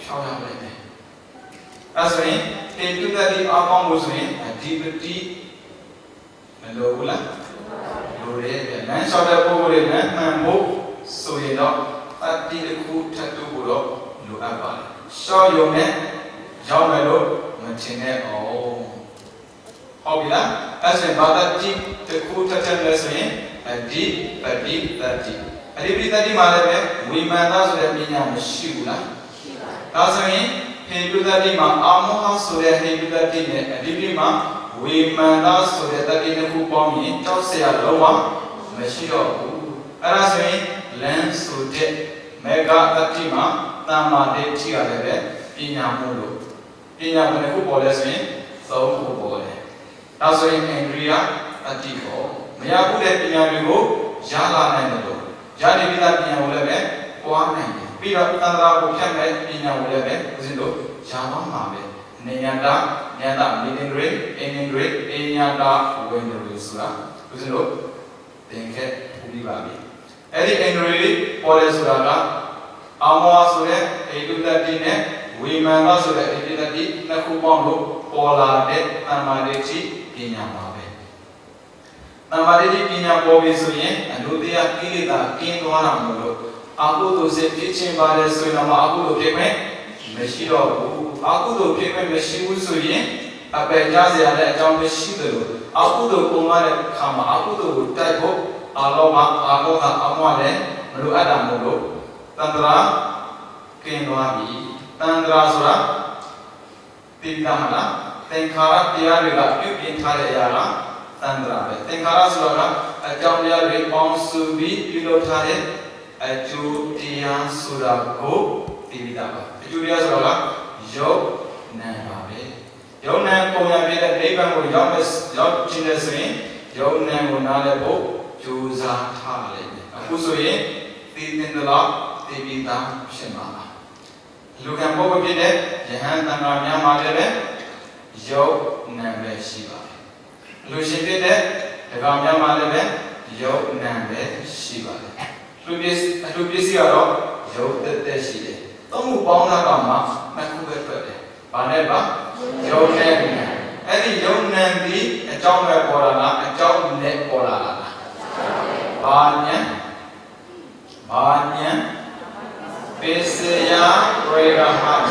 ရှောင်းရလိမ့်မယ်အဲဆိုရင်တေတုတတိအပေါင်းလို့ဆိုရင်အဓိပတိ မလိုဘူးလားလိုတယ်ဗျလမ်းလျှောက်တဲ့ပုဂ္ဂိုလ်တွေနဲ့မှန်ဖို့ဆိုရင်တော့တတိတစ်ခုထပ်တူဖို့တော့လိုအပ်ပါတယ်ရှော့ယုံနဲ့ရောက်မယ်လို့မထင်နဲ့အောင်ဟုတ်ပြီလားအဲ့ဆိုရင်ဘာတတိတစ်ခုထပ်ထပ်လဲဆိုရင်အဒီပတိတတိအဒီပတိတတိမှာလည်းပဲဝိမာန်သားဆိုတဲ့ပညာမရှိဘူးလားရှိပါဒါဆိုရင်ဟေတုတတိမှာအာမောဟဆိုတဲ့ဟေတုတတိနဲ့အဒီပတိမှာဝိမာန်သားဆိုတဲ့တတိတစ်ခုပေါင်းရင်ကြောက်စရာလုံးဝမရှိတော့ဘူးအဲ့ဒါဆိုရင်လမ်းဆိုတဲ့မေဃတတိမှာတမ္မာဒိဋ္ဌိကလည်းပဲပညာမှုလို့ပညာဘယ်နှခုပေါ်လဲဆိုရင်သုံးခုပေါ်တယ်ဒါဆိုရင်အိန္ဒြိယတတိပေါ်မရဘူးတဲ့ပညာတွေကိုရလာနိုင်တယ်လို့ရတဲ့ပိသပညာကိုလည်းပဲပွားနိုင်တယ်ပြီးတော့တန်ត្រာကိုဖြတ်မဲ့ပညာကိုလည်းပဲဦးဇင်းတို့ရအောင်မှာပဲနေညာတာဉာဏ်တာမေတင်တွေအင်းင်တွေအညာတာဝိညာဉ်တွေဆိုတာဦးဇင်းတို့သင်ခဲ့ပြီးပါပြီအဲ့ဒီအင်္ဂရိပေါ်လဲဆိုတာကအာမောဆိုတဲ့အေတုတတိနဲ့ဝိမာန်ဆိုတဲ့အေတုတတိနှစ်ခုပေါင်းလို့ပေါ်လာတဲ့တမ္မာဒိဋ္ဌိပညာပါပဲတမ္မာဒိဋ္ဌိပညာပေါ်ပြီဆိုရင်အနုတ္တယကိလေသာကင်းသွားတာမလို့အကုသိုလ်စိတ်ဖြစ်ခြင်းပါလေဆိုရင်တော့အကုသိုလ်ဖြစ်မယ်မရှိတော့ဘူးအကုသိုလ်ဖြစ်မယ်မရှိဘူးဆိုရင်အပယ်ကြစရာလည်းအကြောင်းမရှိတယ်လို့အကုသိုလ်ပုံရတဲ့အခါမှာအကုသိုလ်ကိုတိုက်ဖို့အာလောဘအာမောဟအမွားလည်းမလိုအပ်တာမို့လို့တန္တရာကင်းသွားပြီတန္တရာဆိုတာတိတ္တမလားသင်္ခါရတရားတွေကပြုပြင်ထားတဲ့အရာကတန္တရာပဲသင်္ခါရဆိုတာကအကြောင်းတရားတွေပေါင်းစုပြီးပြုလုပ်ထားတဲ့အကျိုးတရားဆိုတာကိုသိပြီးသားပါအကျိုးတရားဆိုတာကယုတ်နံပါပဲယုတ်နံပုံရပြတဲ့နိဗ္ဗာန်ကိုရောက်ခြင်းနဲ့ဆိုရင်ယုတ်နံကိုနားလည်ဖို့ကြိုးစားထားလိုက်တယ်အခုဆိုရင်သိတဲ့လောက်သိပြီးသားဖြစ်မှာပါလူကံပုဂ္ဂိုလ်ဖြစ်တဲ့ယဟန်တန်ခါများမှာလည်းယုတ်နံပဲရှိပါတယ်လူရှင်ဖြစ်တဲ့ဒကာများမှာလည်းယုတ်နံပဲရှိပါတယ်လူပစ္စည်းကတော့ယုတ်တက်ရှိတယ်သုံးခုပေါင်းတာကမှနှစ်ခုပဲထွက်တယ်ဘာနဲ့ပါယုတ်နဲ့နံအဲ့ဒီယုတ်နံဒီအကြောင်းပဲပေါ်လာလားအကြောင်းနဲ့ပေါ်လာလားဘာညာပိစယရေရဟဉာဏ်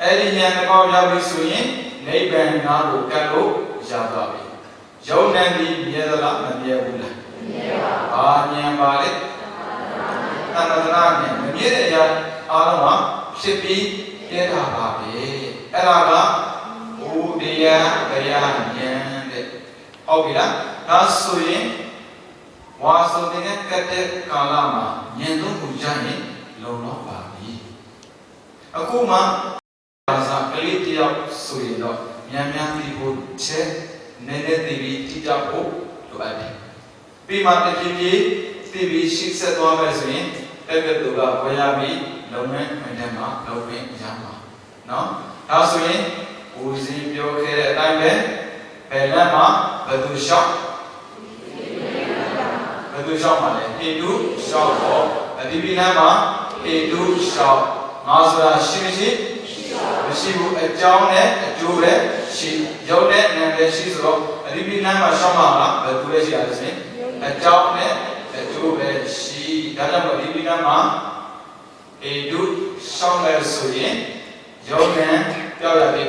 အဲ့ဒီဉာဏ်တစ်ပေါက်ရောက်ပြီဆိုရင်နိဗ္ဗာန်နာကိုကတ်လို့ရသွားပြီယုံနံဒီမြဲသလားမမြဲဘူးလားမမြဲပါဘူးဘာဉာဏ်ပါလဲတဏှာဉာဏ်မမြဲတဲ့အရာအားလုံးဟာဖြစ်ပြီးပြဲတာပါပဲအဲ့ဒါကဥဒယကယဉာဏ်တဲ့ဟုတ်ပြီလားဒါဆိုရင်ဝါဆိုတဲ့ကတ်တဲ့ကာလမှာဉာဏ်သုံးခုရရင်လုံလောက်ပါပြီအခုမှဘာသာကလေးတယောက်ဆိုရင်တော့မြန်သိဖို့ချက်နည်းနည်းသိပြီးတိကျဖို့လိုအပ်တယ်ပြီးမှတဖြည်းဖြည်းသိပြီးရှေ့ဆက်သွားမယ်ဆိုရင်တက္ကသိုလ်ကဝယ်ရပြီးလုံနဲ့ခွင့်ထဲမှာလုံခွင့်ရမှာနော်ဒါဆိုရင်ဦးစီးပြောခဲ့တဲ့အတိုင်းပဲဘယ်လမ်းမှာဘယ်သူရှောက်ပါလဲဟိတုရှောက်တော့အဒီပိလမ်းမှာဟိတုရှောက်ငါဆိုတာရှိမရှိဘူးအကြောင်းနဲ့အကျိုးပဲရှိရုပ်နဲ့နာမ်ပဲရှိဆိုတော့အဒီပိလမ်းမှာရှောက်မှာလားဘယ်သူလဲရှိရလဲဆိုရင်အကြောင်းနဲ့အကျိုးပဲရှိဒါကြောင့်အဒီပိလမ်းမှာဟိတုရှောက်လဲဆိုရင်ရုပ်နဲ့ပြောက်ရတဲ့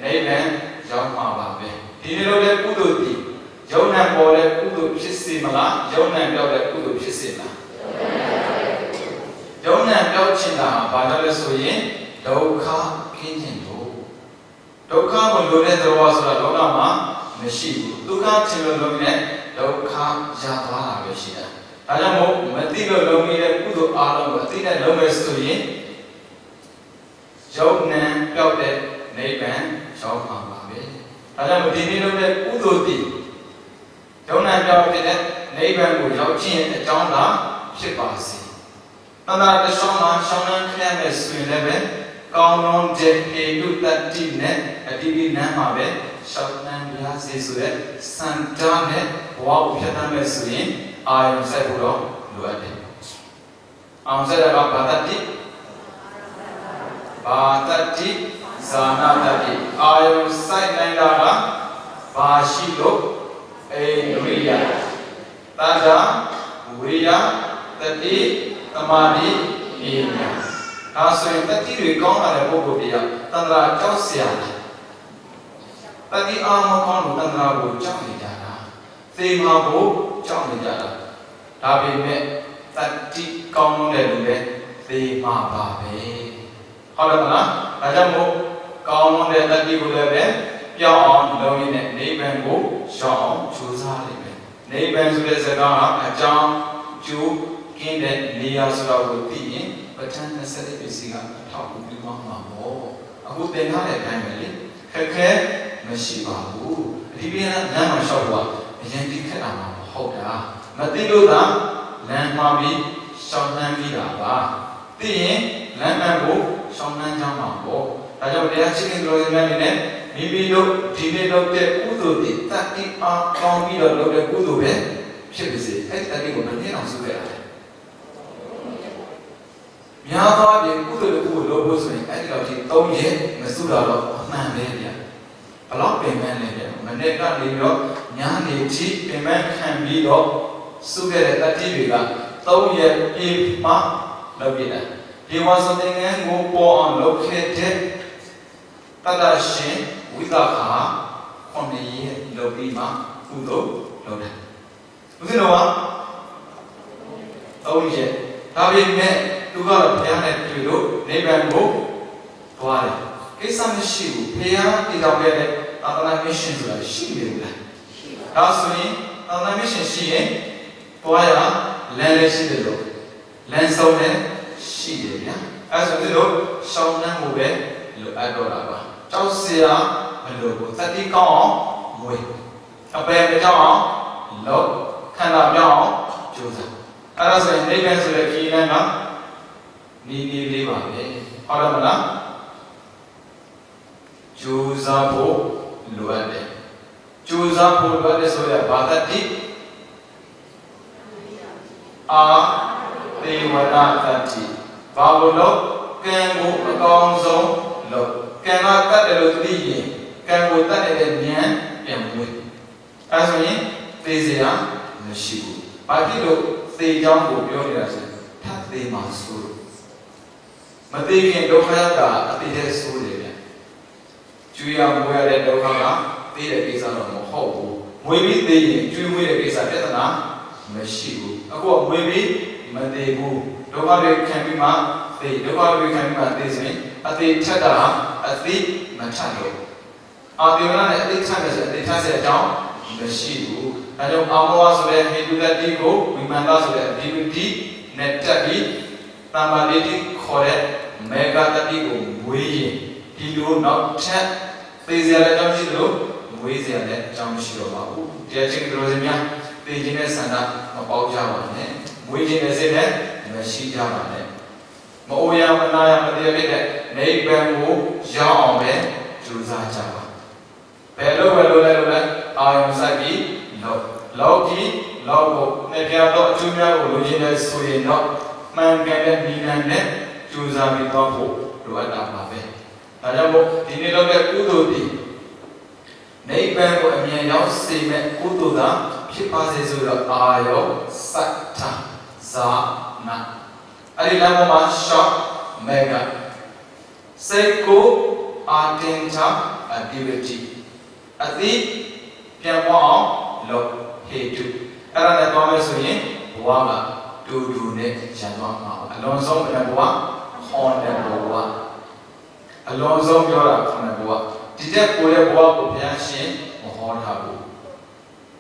နိဗ္ဗာန်ရောက်မှာပါပဲဒီလိုလေကုသိုလ်တည်ယုံနဲ့ပေါ်တဲ့ကုသိုလ်ဖြစ်စေမလားယုံနဲ့ပြောက်တဲ့ကုသိုလ်ဖြစ်စေမလားယုံနဲ့ပြောက်ခြင်းတာဘာလို့လဲဆိုရင်ဒုက္ခကင်းခြင်းတို့ဒုက္ခကိုလိုတဲ့သဘောဆိုတာလောကမှာမရှိဘူးဒုက္ခခြင်းလို့လုံးနဲ့ဒုက္ခရသွားတာပဲရှိတာဒါကြောင့်မို့မသိလို့လုံးနေတဲ့ကုသိုလ်အားလုံးကိုအသိနဲ့လုံးမယ်ဆိုရင်ယုံနဲ့ပြောက်တဲ့နိဗ္ဗာန်ရောက်မှာပါပဲဒါကြောင့်ဒီနေ့လုံးတဲ့ကုသိုလ်တည်ယုံနဲ့ပြောက်တဲ့နိဗ္ဗာန်ကိုရောက်ခြင်းအကြောင်းသာဖြစ်ပါစေ။တဏှာတစ်ရှောင်းမှာရှောင်းနှံခရမယ်ဆိုရင်လည်းပဲကောင်းလုံးတဲ့ဟေတုတတိနဲ့အတိပိနံမှာပဲရှောင်းနှံရစေဆိုတဲ့စံတားနဲ့ဘဝကိုဖြတ်သန်းမယ်ဆိုရင်အာယုံဆက်ဖို့တော့လိုအပ်တယ်။အာယုံဆက်တာကဘာတတိဇာနာတတိအာယုံစိုက်နိုင်တာကဘာရှိလို့ အိန္ဒြိယတတ္တဝိရိယတတိသမာဓိပညာဒါဆိုရင်တတိတွေကောင်းလာတဲ့ပုဂ္ဂိုလ်တရားတန္တရာကြောက်เสียတတိအားမကောင်းလို့တန္တရာကိုကြောက်နေကြတာသေမာကိုကြောက်နေကြတာဒါပေမဲ့တတိကောင်းတဲ့လူတွေသေမာပါပဲဟုတ်တယ်မလားဒါကြောင့်မို့ကောင်းတဲ့တတိကိုလည်းပဲပြောင်းအောင်လုပ်ရင်းနဲ့နိဗ္ဗာန်ကိုရောက်အောင်ကြိုးစားလိမ့်မယ်နိဗ္ဗာန်ဆိုတဲ့စကားကအကြောင်းကျိုးကင်းတဲ့နေရာဆိုတာကိုသိရင်ပဋ္ဌာန်း20ပစ္စည်းကအထောက်အကူပြုမှာပေါ့အခုသင်ထားတဲ့အတိုင်းပဲလေခက်ခဲမရှိပါဘူးဒီပြင်းလမ်းမှာလျှောက်တော့အရင်တိခက်တာမှမဟုတ်တာမသိလို့သာလမ်းမှာပြီးရှောင်းနှမ်းပြီးတာပါသိရင်လမ်းမှန်ကိုရှောင်းနှမ်းကြမှာပေါ့ဒါကြောင့်တရားရှိခိုးတော်ရှင်များအနေနဲ့မိမိတို့ဒီနေ့လုပ်တဲ့ကုသိုလ်တွေတတိအားကောင်းပြီးတော့လုပ်တဲ့ကုသိုလ်ပဲဖြစ်ပါစေအဲ့တတိကိုမနှင်းအောင်စုခဲ့ရတယ်များသောအားဖြင့်ကုသိုလ်တစ်ခုကိုလုပ်ဖို့ဆိုရင်အဲ့ဒီလောက်ကြီး3ရက်မစုတာတော့အမှန်ပဲဗျာဘလောက်ပင်ပန်းလဲဗျာမနေ့ကနေတော့ညာနေထိပင်ပန်းခံပြီးတော့စုခဲ့တဲ့တတိတွေက3ရက်ပြည့်မှလုပ်ပြတယ်ဒီဝါစတဲ့ငန်းကိုပေါ်အောင်လုပ်ခဲ့တဲ့တတရှင်ဝိသခာ9ရက်လုပ်ပြီးမှကုသိုလ်လုပ်တယ်ဦးဇင်းတော်က3ရက်ဒါပေမဲ့သူကတော့ဘုရားနဲ့တွေ့လို့နိဗ္ဗာန်ကိုသွားတယ်ကိစ္စမရှိဘူးဘုရားတည်တော်ခဲ့တဲ့သာသနာ့မစ်ရှင်ဆိုတာရှိတယ်ဗျာဒါဆိုရင်သာသနာ့မစ်ရှင်ရှိရင်သွားရလမ်းလည်းရှိတယ်လို့လမ်းဆုံးလည်းရှိတယ်ဗျာအဲဆိုတော့ရှောင်းနှံမှုပဲလိုအပ်တော့တာပါကြောက်စရာမလိုဘူးသတိကောင်းအောင်မွေးအပယ်မကြောက်အောင်လုပ်ခန္ဓာပြောင်းအောင်ကြိုးစားအဲဒါဆိုရင်နိဗ္ဗာန်ဆိုတဲ့ခရီးလမ်းကနီးနီးလေးပါပဲဟုတ်တယ်မလားကြိုးစားဖို့လိုအပ်တယ်ကြိုးစားဖို့လိုအပ်တယ်ဆိုရဘာတတိအာသေဝနာတတိဘာလို့လို့ကံကိုအကောင်းဆုံးလို့ကံကတတ်တယ်လို့သိရင်ကံကိုတတ်တဲ့ဉာဏ်ပြန်မွေးအဲဆိုရင်သေစရာမရှိဘူးဘာဖြစ်လို့သေကြောင်းကိုပြောနေတာဆိုထပ်သေမှာဆိုမသိခင်ဒုက္ခရောက်တာအတိတ်ရဲ့ဆိုးတယ်ဗျကျွေးရမွေးရတဲ့ဒုက္ခကသိတဲ့ကိစ္စတော့မဟုတ်ဘူးမွေးပြီးသိရင်ကျွေးမွေးတဲ့ကိစ္စပြဿနာမရှိဘူးအခုကမွေးပြီးမသိဘူးဒုက္ခတွေခံပြီးမှသိဒုက္ခတွေခံပြီးမှသိဆိုရင်အတိတ်ထက်တာအသိမထက်လို့အာတေဝနာနဲ့အတိတ်ထက်မယ်ဆိုအတိတ်ထက်စေအကြောင်းမရှိဘူးဒါကြောင့်အာမောဆိုတဲ့ဟေတုတတိကိုဝိမာန်ဆိုတဲ့အဒီဝတိနဲ့တက်ပြီးတမ္မာဒိဋ္ဌိခေါ်တဲ့မေဃတတိကိုမွေးရင်ဒီလိုနောက်ထပ်သိစရာလည်းအကြောင်းရှိသလိုမွေးစရာလည်းအကြောင်းမရှိတော့ပါဘူးတရားချင်းတော်စင်များသိခြင်းနဲ့ဆန္ဒမပေါကြပါနဲ့မွေးခြင်းနဲ့စိတ်နဲ့မရှိကြပါနဲ့မအိုရမနာရမတရားဖြစ်တဲ့နိဗ္ဗာန်ကိုရောက်အောင်ပဲကြိုးစားကြပါဘယ်လိုပဲလုပ်လဲအာယုံစိုက်ပြီးလောက်ပြီးလောက်ဖို့နဲ့ပြတော့အကျိုးများကိုလိုချင်တဲ့ဆိုရင်တော့မှန်ကန်တဲ့ဉာဏ်နဲ့ကြိုးစားပြီးတော့ဖို့လိုအပ်တာပါပဲဒါကြောင့်မို့ဒီနေ့လုပ်တဲ့ကုသိုလ်ဒီနိဗ္ဗာန်ကိုအမြင်ရောက်စေမဲ့ကုသိုလ်သာဖြစ်ပါစေဆိုတော့အာယောစတ္ထဇာနာအဲ့ဒီလမ်းပေါ်မှာရှော့မေဂစိတ်ကိုအာတင်ချအဒီဝတိအတိပြန်ပေါ်အောင်လုပ်ဟေတုအဲ့ဒါနဲ့တော့မယ်ဆိုရင်ဘဝကတူတူနဲ့ရန်သွားမှာအလုံးစုံဘယ်ဘဝဟောတဲ့ဘဝအလုံးစုံပြောတာခေါ်တဲ့ဘဝဒီတဲ့ကိုရဲ့ဘဝကိုဘုရားရှင်မဟောထားဘူး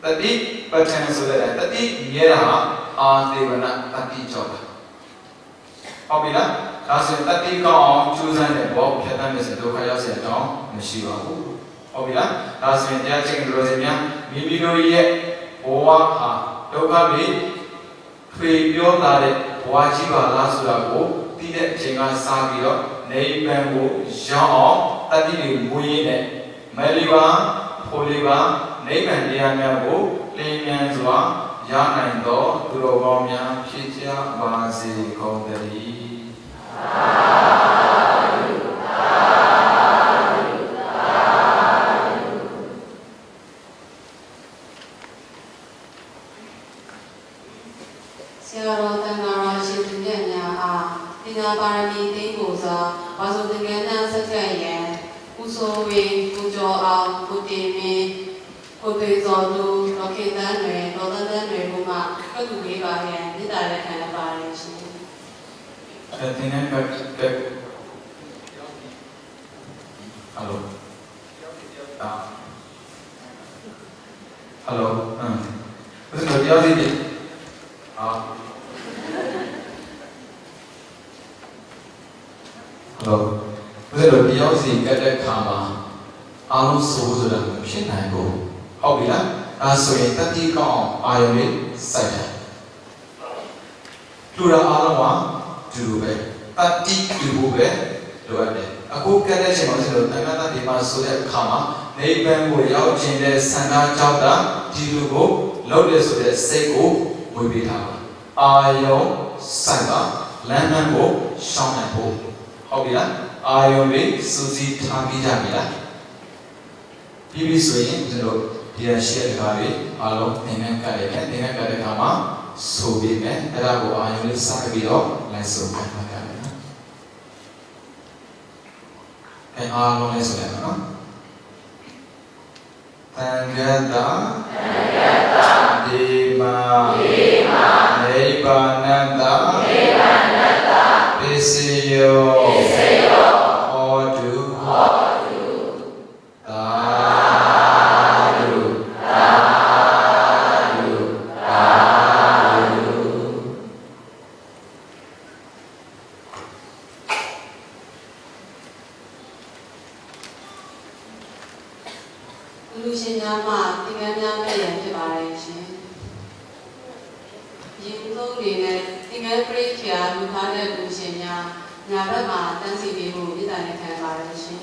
တတိပဋ္ဌာန်ဆိုတဲ့တတိမြဲတာအာသေဝနာတတိကြောတာဟုတ်ပြီလားဒါဆိုရင်တတိကောင်းအောင်ကြိုးစားတဲ့ဘဝကိုဖြတ်သန်းမယ်ဆိုဒုက္ခရောက်စေတော့မရှိပါဘူးဟုတ်ပြီလားဒါဆိုရင်တရားချင်းတို့စင်များမိမိတို့ရဲ့ဘဝဟာဒုက္ခတွေထွေပြောလာတဲ့ဘဝကြီးပါလားဆိုတာကိုသိတဲ့အချိန်ကစပြီးတော့နိဗ္ဗာန်ကိုရောက်အောင်တတိတွေမွေးရင်းနဲ့မလီပါဖိုလီပါနိဗ္ဗာန်တရားများကိုလင်းမြန်စွာရနိုင်သောသူတော်ကောင်းများဖြစ်ကြပါစေကုန်သတည်း ဆရာတော်တန်ခါရရှိသူမြတ်များအားသင်္ဃာပါရမီသိမ်းဖို့စွာဝါဆိုသင်္ကန်းများဆက်ကပ်ရန်ကုသိုလ်ဝေကုကျော်အောင်ကုတင်မင်းကိုပေဇော်သူဒေါက်ခင်တန်းတွေဒေါ်တန်းတွေဘုမကတ်တူပေးပါရန်မေတ္တာလက်ခံပါရရှင် သင်္ကန်းကဟယ်လိုဟယ်လိုဘယ်လိုတရားစီလဲဟာဟယ်လိုဘယ်လိုတရားစီကတဲ့ခါမှာအားလုံးစိုးဆိုတာဖြစ်နိုင်ဘူးဟုတ်ပြီလားဒါဆိုရင်တတိကောင်းအာယုံလေးစိုက်တယ်လူရာအားလုံးကဒီလိုပဲတတိဒီလိုပဲလိုအပ်တယ်အခုကတဲ့ချိန်မှာဆိုတော့တန်ခါးဒီမှာဆိုတဲ့အခါမှာနိဗ္ဗာန်ကိုရောက်ခြင်းတဲ့ဆန္ဒကြောင့်တာဒီလိုကိုလုပ်ရဆိုတဲ့စိတ်ကိုဝေပေးထားပါအာယုံစိုက်ပါလမ်းမှန်ကိုရှောင်နိုင်ဖို့ဟုတ်ပြီလားအာယုံလေးစူးစီးထားပြီးကြပြီလားပြီးပြီဆိုရင်ကျွန်တော်ဒီရရှိတဲ့ကားတွေအားလုံးသင်္ကန်းကတ်ရတယ်သင်္ကန်းကတ်တဲ့အခါမှာဆိုပြီးမယ်အဲ့ဒါကိုအာယုံလေးစပြီးတော့လိုက်ဆိုကြပါမယ်အဲ့အားလုံးလေးဆိုရမယ်နော်သံဃတာဒီမာနိဗ္ဗာနတပစ္စယောဟောတုသာဓုလူရှင်များမှသင်္ကန်းများမဲ့ရန်ဖြစ်ပါရဲ့ရှင်ရင်သုံးနေနဲ့သင်္ကန်းပရိက္ခာလူထားတဲ့လူရှင်များညာဘက်မှာတန်းစီပေးဖို့မေတ္တာနဲ့ခံပါရဲ့ရှင်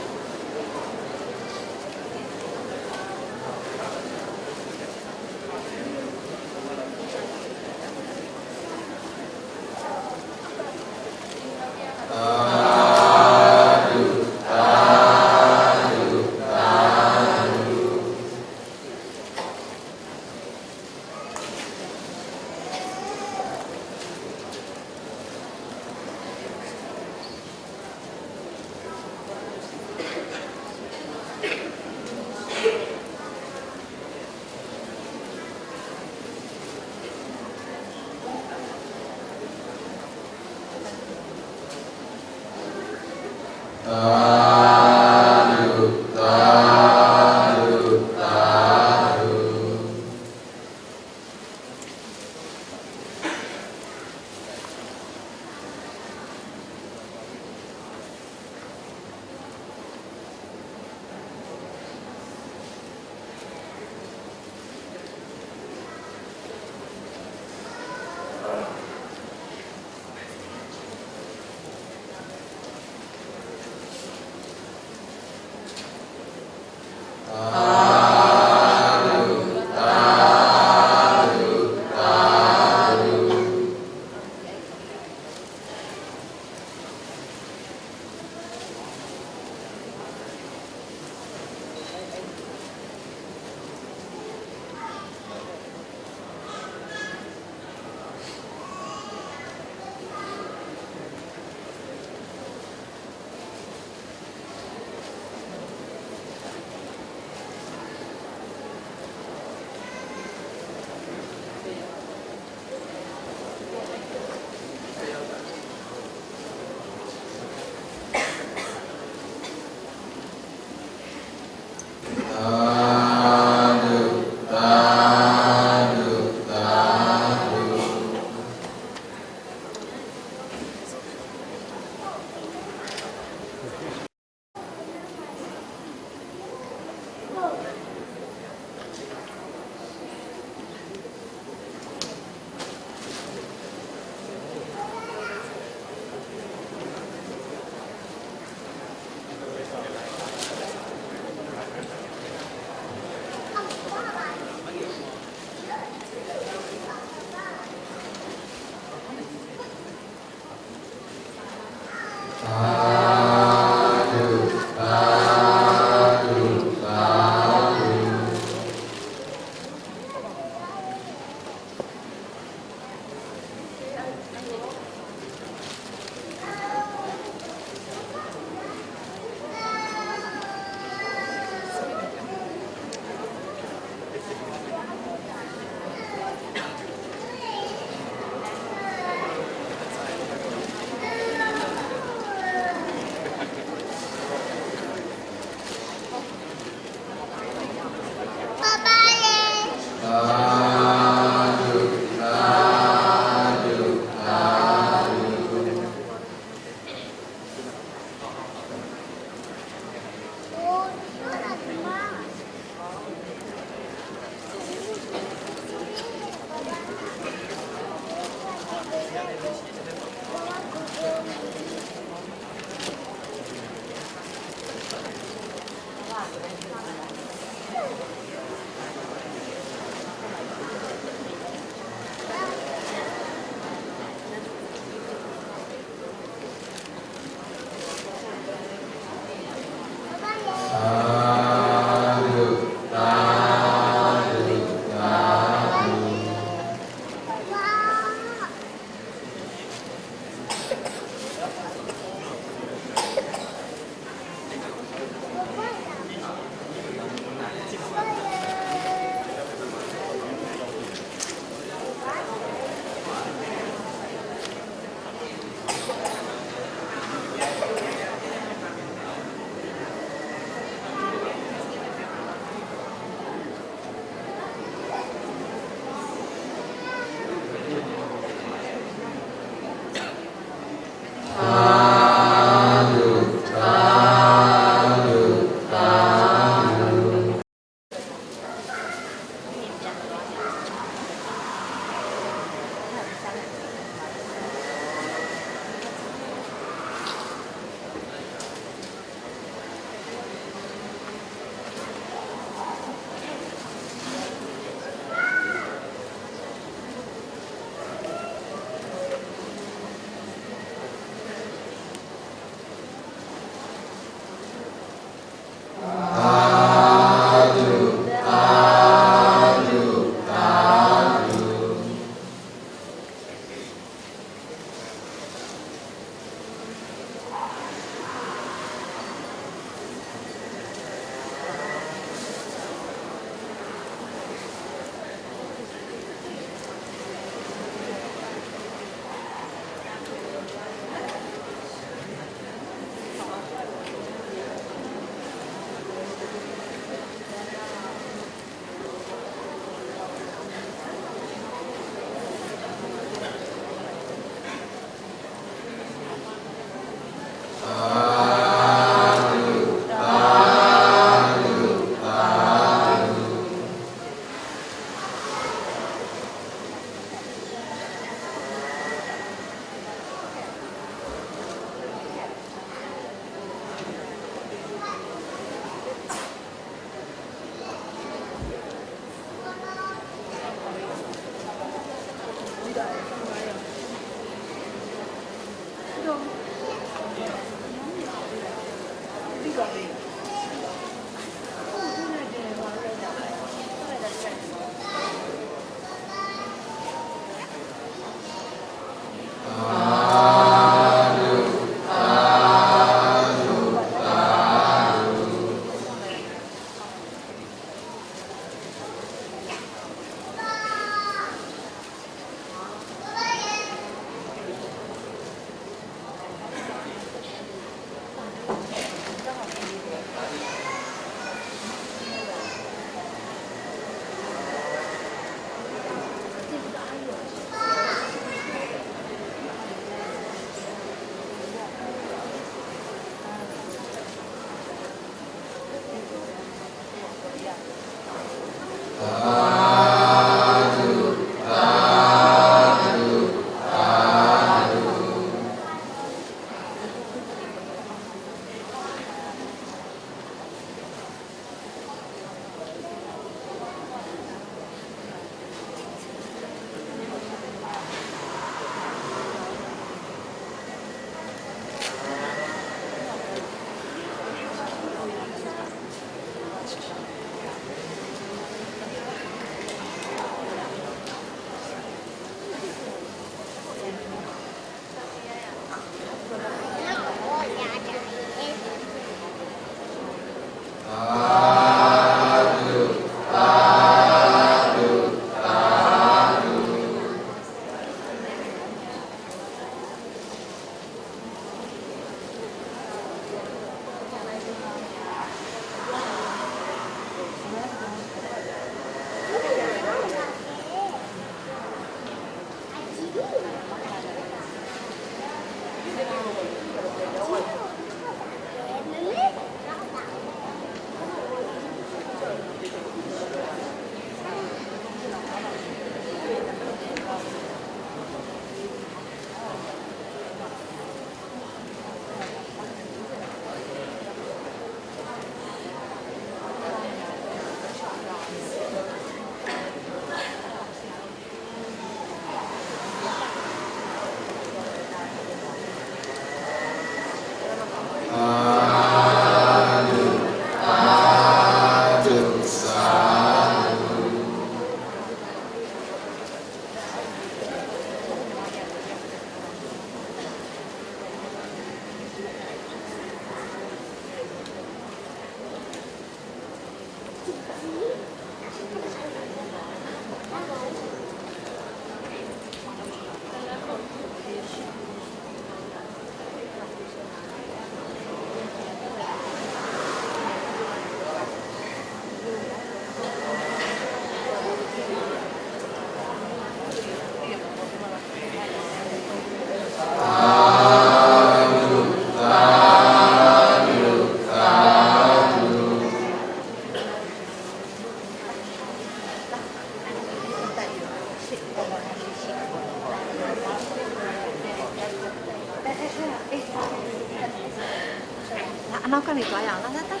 နောက်ကနေသွားရအောင်လားတက်တက်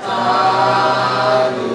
သာဓု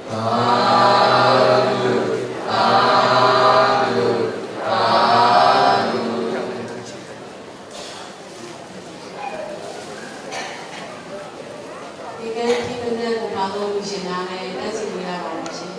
ဒီကနေ့ဒီနေ့ကိုပါလို့ရှင်နာနဲ့လက်စီလို့ရပါတယ်ရှင်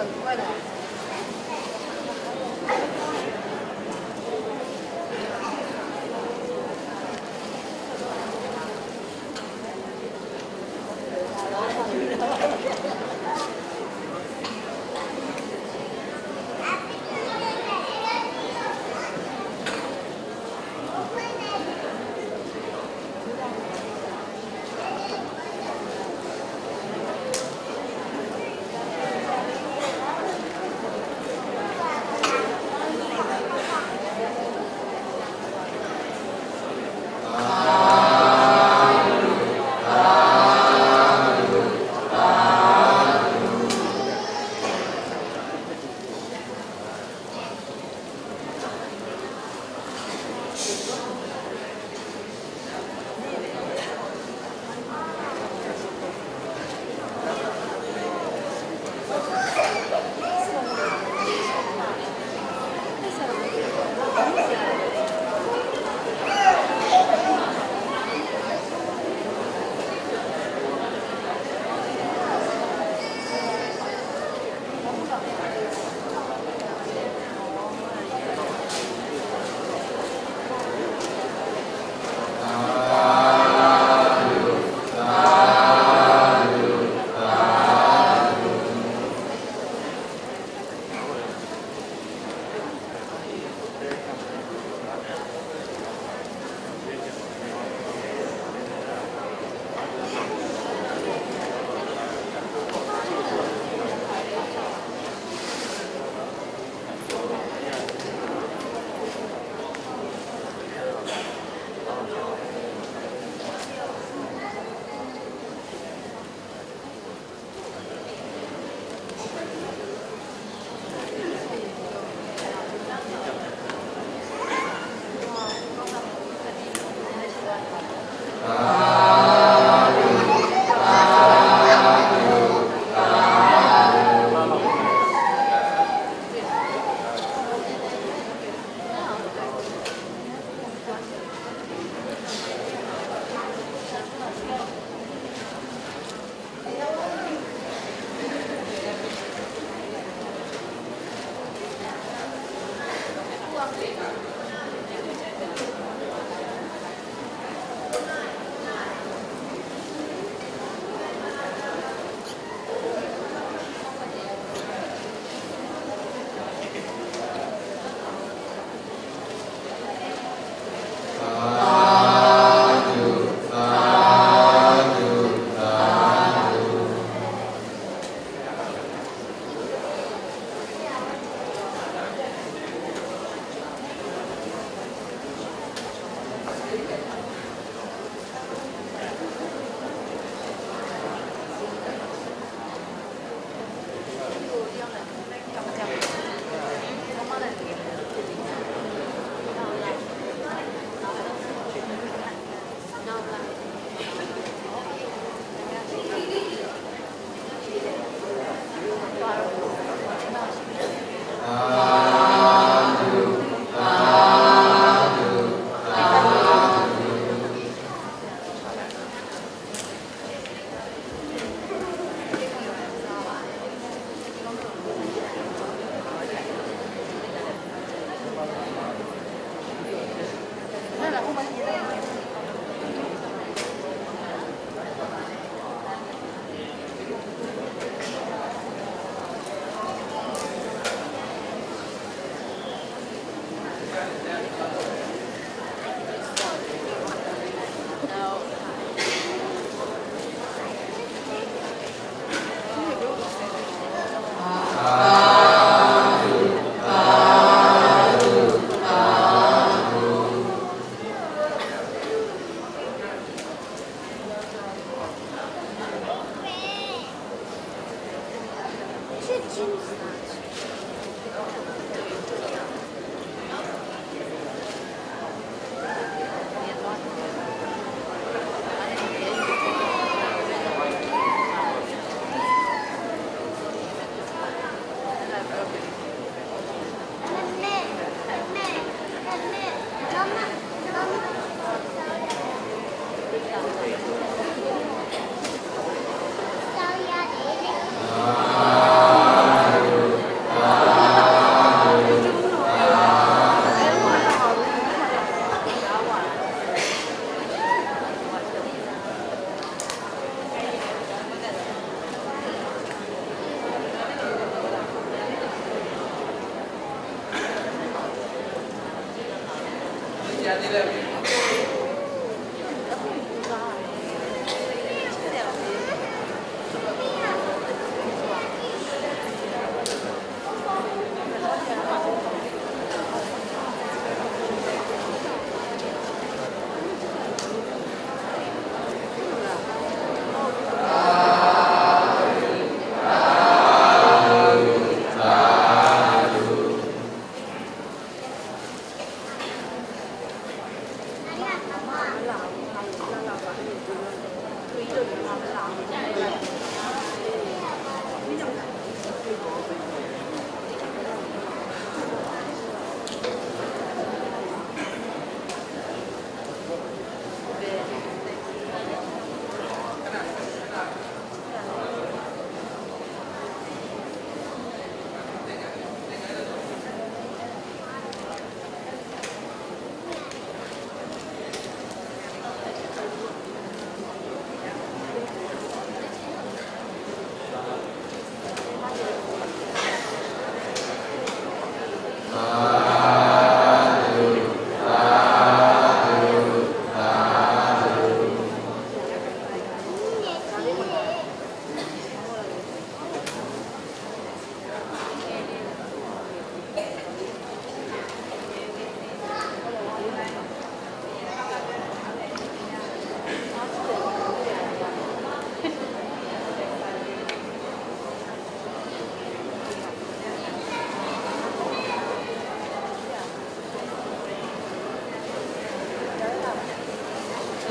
က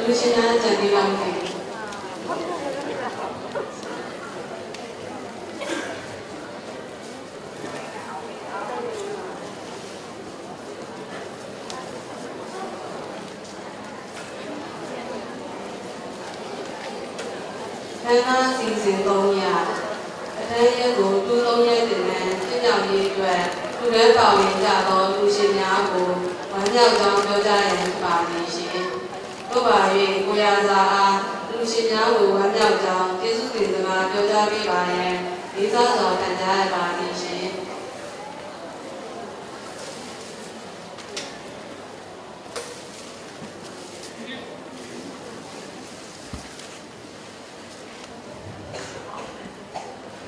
လူရှင်များကြံပြီးပါမယ် ခန္ဓာစီစဉ်300အတန်းရက်ကိုတူ3ရက်တင်တဲ့ကျင့်ကြံရေးအတွက်လူရဲပါဝင်ကြသောလူရှင်များကိုဝမ်းမြောက်ကြောင်းပြောကြားရန်ပါသည်ရှင်တို့ပါ၍ကိုရာစာအားလူရှင်များကိုဝမ်းမြောက်ကြောင်းကျေးဇူးတင်စကားပြောကြားပေးပါရန်လေးစားစွာခံကြားရပါသည်ရှင်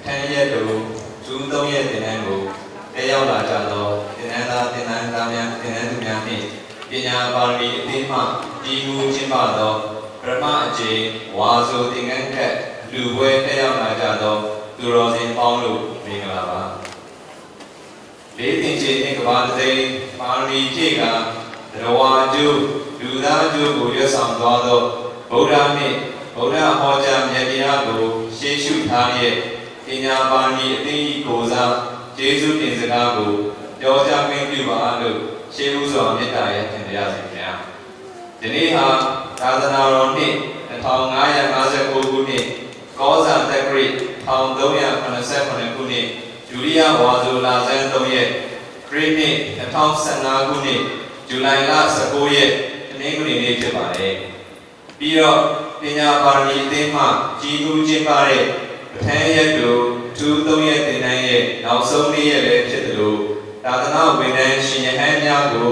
ထန်းရက်တို့ဇူး3ရက်တင်တန်းကိုတက်ရောက်လာကြသောတင်တန်းသားတင်တန်းသားများတင်တန်းသူများနှင့်ပညာပါရမီအသင်းမှတည်မှုကျင်းပသောပရမအကျဉ်ဝါဆိုသင်္ကန်းခက်လူပွဲတက်ရောက်လာကြသောသူတော်စင်ပေါင်းတို့မင်္ဂလာပါလေးတင်ချေနှင့်ကဘာသိန်းပါရမီဖြည့်ကတော်ဝါကျိုးလူသားကျိုးကိုရွတ်ဆောင်သွားသောဗုဒ္ဓနှင့်ဗုဒ္ဓဟောကြားမြတ်တရားကိုရှေးရှုထားရဲ့ပညာပါရမီအသင်းဤကိုစားကျေးဇူးတင်စကားကိုပြောကြားခွင့်ပြုပါလို့ရှေးဥစွာမေတ္တာရဲ့သင်တရားစီခင်ဗျာဒီနေ့ဟာသာသနာတော်နှစ်1559ခုနှစ်ကောဇာတက္ကရာ1389ခုနှစ်ဒုတိယဝါဆိုလဆန်း3ရက်ခရစ်နှစ်2015ခုနှစ်ဇူလိုင်လ19ရက်တနင်္ဂနွေနေ့ဖြစ်ပါတယ်ပြီးတော့ပညာပါရမီအသင်းမှကြီးမှုကျင်းပတဲ့ပဋ္ဌာန်းရက်တို့ထူး3ရက်တင်တန်းရဲ့နောက်ဆုံးနေ့ရက်လည်းဖြစ်သလိုသာသနာဝန်ထမ်းရှင်ရဟန်းများကို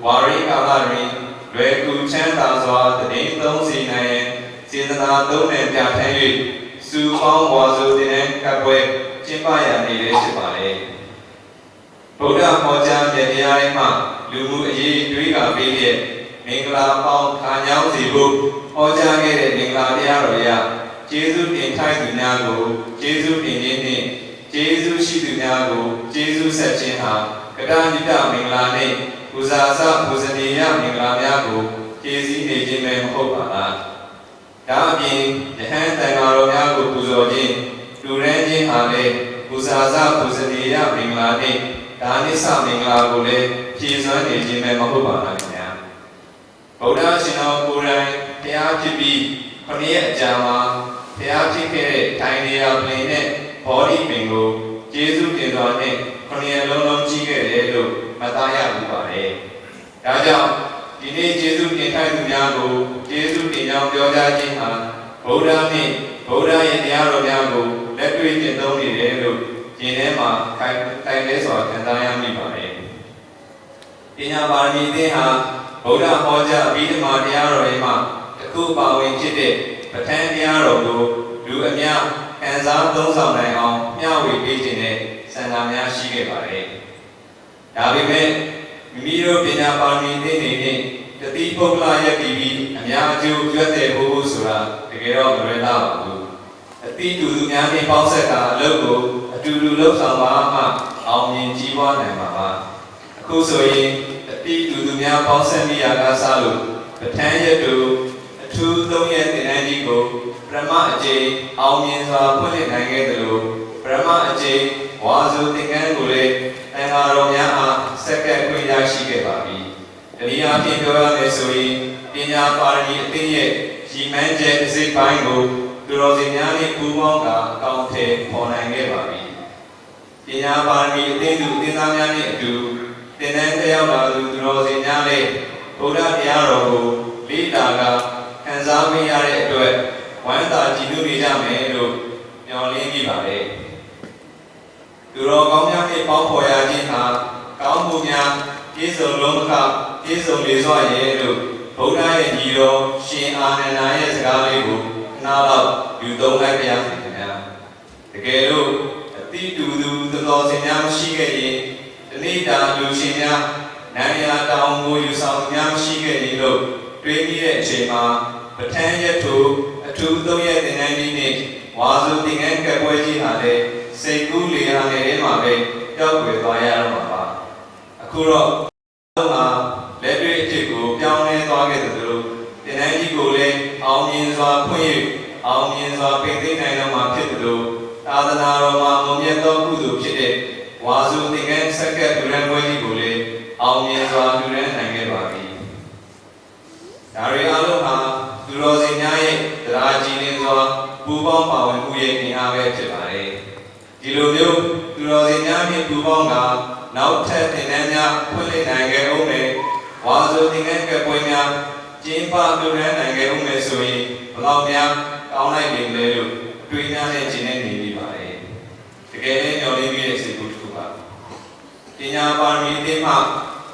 ဝါရိကာလတွင်လွယ်ကူချမ်းသာစွာတည်သုံးစီနိုင်ရန်စေတနာသုံးနယ်ပြဋ္ဌာန်း၍စုပေါင်းဝါဆိုတင်တန်းကပ်ပွဲကျင်းပရနေ့လည်းဖြစ်ပါလေဗုဒ္ဓဟောကြားမြတ်တရားတိုင်းမှလူမှုအရေးတွေးကပေးတဲ့မင်္ဂလာပေါင်းခါညောင်းစီဖို့ဟောကြားခဲ့တဲ့မင်္ဂလာတရားတော်ရကျေးဇူးတင်ထိုက်သူများကိုကျေးဇူးတင်ခြင်းနှင့်ကျေးဇူးရှိသူများကိုကျေးဇူးဆက်ခြင်းဟာကတ္တနိတမင်္ဂလာနှင့်ပူဇာစပူဇနီယမင်္ဂလာများကိုကျေးဇူးနေခြင်းပဲမဟုတ်ပါလားဒါအပြင်ယဟန်တန်ဃာတော်များကိုပူဇော်ခြင်းလူရန်ခြင်းဟာလည်းပူဇာစပူဇနီယမင်္ဂလာနှင့်ဒါနိစ္စမင်္ဂလာကိုလည်းဖြည့်စွမ်းနေခြင်းပဲမဟုတ်ပါလားခင်ဗျာဗုဒ္ဓရှင်တော်ကိုယ်တိုင်တရားဖြစ်ပြီးခရစ်အကြာမှာတရားဖြစ်ခဲ့တဲ့ထိုင်နေရာပြင်နဲ့ဘောဓိပင်ကိုကျေးဇူးတင်စွာနဲ့ခရစ်လုံးလုံးကြီးခဲ့တယ်လို့မှတ်သားရမှုပါတယ်။ဒါကြောင့်ဒီနေ့ကျေးဇူးတင်ထိုက်သူများကိုကျေးဇူးတင်ကြောင်းပြောကြားခြင်းဟာဗုဒ္ဓနှင့်ဗုဒ္ဓရဲ့တရားတော်များကိုလက်တွေ့ကျင့်သုံးနေတယ်လို့ယင်ထဲမှာတိုင်လဲစွာခံစားရမိပါတယ်။ပညာပါရမီသင်ဟာဗုဒ္ဓဟောကြားအဘိဓမ္မာတရားတော်တွေမှာအခုပါဝင်ဖြစ်တဲ့ပဋ္ဌာန်းတရားတော်ကိုလူအများခံစားသုံးဆောင်နိုင်အောင်မျှဝေပေးခြင်းနဲ့စံနာများရှိခဲ့ပါတယ်။ဒါပေမဲ့မိမိတို့ပညာပါရမီသင်နေနဲ့တတိပုဂ္ဂလရက်ပြီးအများအကျိုးရွတ်တဲ့ဖို့ဆိုတာတကယ်တော့မလွယ်တော့ဘူး။အတိတူသူများနဲ့ပေါင်းဆက်တာအလုပ်ကိုအတူတူလှုပ်ဆောင်ပါမှအောင်မြင်ကြီးပွားနိုင်မှာပါ။အခုဆိုရင်အတိတူသူများပေါင်းဆက်မိရာကစားလို့ပဋ္ဌာန်းရက်တို့ထူး3ရက်တင်တန်းကြီးကိုပ ရမအကျိအောင်မြင်စွာဖွင့်လှစ်နိုင်ခဲ့သလိုပရမအကျိဝါစုသင်္ကန်းကိုလည်းတန်ခါတော်များအားဆက်ကပ်ခွင့်ရရှိခဲ့ပါပြီ။ဒီအားဖြင့်ပြောရမယ်ဆိုရင်ပညာပါရမီအသင်းရဲ့ရည်မှန်းချက်အစိတ်ပိုင်းကိုသူတော်စင်များနှင့်ပူးပေါင်းကာအကောင်းထည်ဖော်နိုင်ခဲ့ပါပြီ။ပညာပါရမီအသင်းသူအသင်းသားများနှင့်အတူသင်တန်းတက်ရောက်လာသူသူတော်စင်များလည်းဘုရားတရားတော်ကိုလေ့လာကခံစားမိရတဲ့အတွက်ဝမ်းသာကြည်နူးနေကြမယ်လို့မျှော်လင့်မိပါတယ်။သူတော်ကောင်းများနှင့်ပေါင်းဖော်ရခြင်းဟာကောင်းမှုများပြည့်စုံလုံးခပြည့်စုံလေစွာရဲ့လို့ဘုရားရဲ့ညီတော်ရှင်အာနန္ဒာရဲ့စကားလေးကိုနားတော့ယူသုံးလိုက်ပါရစေခင်ဗျာ။တကယ်လို့အတိတူသူသတော်စင်များမရှိခဲ့ရင်ဒီနေ့တာလူရှင်များနိုင်ရာတောင်ကိုယူဆောင်များမရှိခဲ့ရင်လို့တွေးမိတဲ့အချိန်မှာပဋ္ဌာန်းရထုအထူးသုံးရက်သင်္ကန်းကြီးနဲ့ဝါစုသင်္ကန်းကပ်ပွဲကြီးဟာလည်းစိတ်ကူးလေဟာနေတဲ့မှာပဲကြောက်ွယ်သွားရတော့မှာပါအခုတော့လက်တွေ့အဖြစ်ကိုပြောင်းလဲသွားခဲ့သလိုသင်္ကန်းကြီးကိုလည်းအောင်မြင်စွာဖွင့်ရအောင်မြင်စွာပင်သိနိုင်တော့မှာဖြစ်သလိုသာသနာတော်မှာမွန်မြတ်သောကုသိုလ်ဖြစ်တဲ့ဝါစုသင်္ကန်းဆက်ကပ်ဒူရန်ပွဲကြီးကိုလည်းအောင်မြင်စွာဒူရန်နိုင်ခဲ့ပါပြီဒါတွေအားလုံးဟာသူတော်စင်များရဲ့တရားကြည်လင်စွာပူးပေါင်းပါဝင်မှုရဲ့အင်အားပဲဖြစ်ပါတယ်ဒီလိုမျိုးသူတော်စင်များနှင့်ပူးပေါင်းကနောက်ထပ်သင်တန်းများဖွင့်လှစ်နိုင်ခဲ့ဦးမယ်ဝါစုသင်္ကန်းကပ်ပွဲများကျင်းပဒူရန်နိုင်ခဲ့ဦးမယ်ဆိုရင်ဘလောက်များကောင်းလိုက်နေလဲလို့တွေးများနဲ့ကျင်နေနေပြီပါတယ်တကယ်လည်းညှော်လင်းပြီးတဲ့စိတ်ကူးတစ်ခုပါပညာပါရမီအသင်းမှ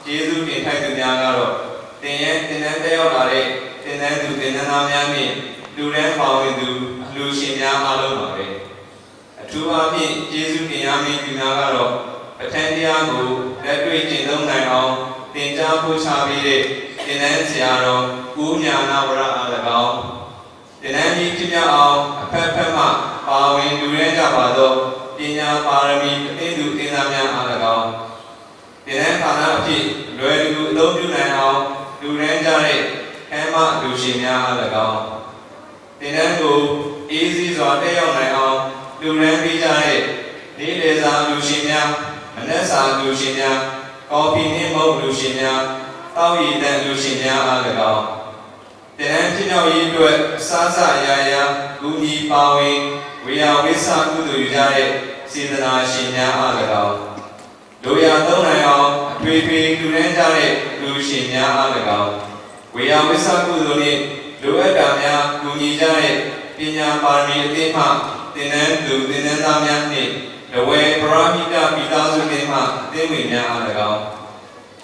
ကျေးဇူးတင်ထိုက်သူများကတော့သင်ရဲ့သင်တန်းတက်ရောက်လာတဲ့သင်တန်းသူသင်တန်းသားများနှင့်လူရန်ပါဝင်သူအလှူရှင်များအားလုံးပါပဲအထူးအားဖြင့်ကျေးဇူးတင်ရမည့်သူများကတော့ပဋ္ဌာန်းတရားကိုလက်တွေ့ကျင့်သုံးနိုင်အောင်သင်ကြားပို့ချပေးတဲ့သင်တန်းဆရာတော်ဦးညာနာဝရအား၎င်းသင်တန်းကြီးဖြစ်မြောက်အောင်အဖက်ဖက်မှပါဝင်လူရန်ကြပါသောပညာပါရမီအသင်းသူအသင်းသားများအား၎င်းသင်တန်းဌာနအဖြစ်လွယ်ကူအသုံးပြုနိုင်အောင်လူရန်ကြတဲ့အဲမလူရှင်များအား၎င်းသင်တန်းကိုအေးစီးစွာတက်ရောက်နိုင်အောင်လူရန်ပေးကြတဲ့နေ့လည်စာလူရှင်များမနက်စာလူရှင်များကော်ဖီနှင့်မုန့်လူရှင်များတောက်ရည်တန်လူရှင်များအား၎င်းသင်တန်းဖြစ်မြောက်ရေးအတွက်အစားစရာရာဂူညီပါဝင်ဝေယဝိဆာကုသိုလ်ယူကြတဲ့စေတနာရှင်များအား၎င်းလူရသုံးနိုင်အောင်အထွေထွေလူရန်ကြတဲ့လူရှင်များအား၎င်းဝေယဝိဆာကုသိုလ်နှင့်လူအပ်တာများဂူညီကြတဲ့ပညာပါရမီအသင်းမှသင်တန်းသူသင်တန်းသားများနှင့်တဝဲပရဟိတမိသားစုတွေမှအသင်းဝင်များအား၎င်း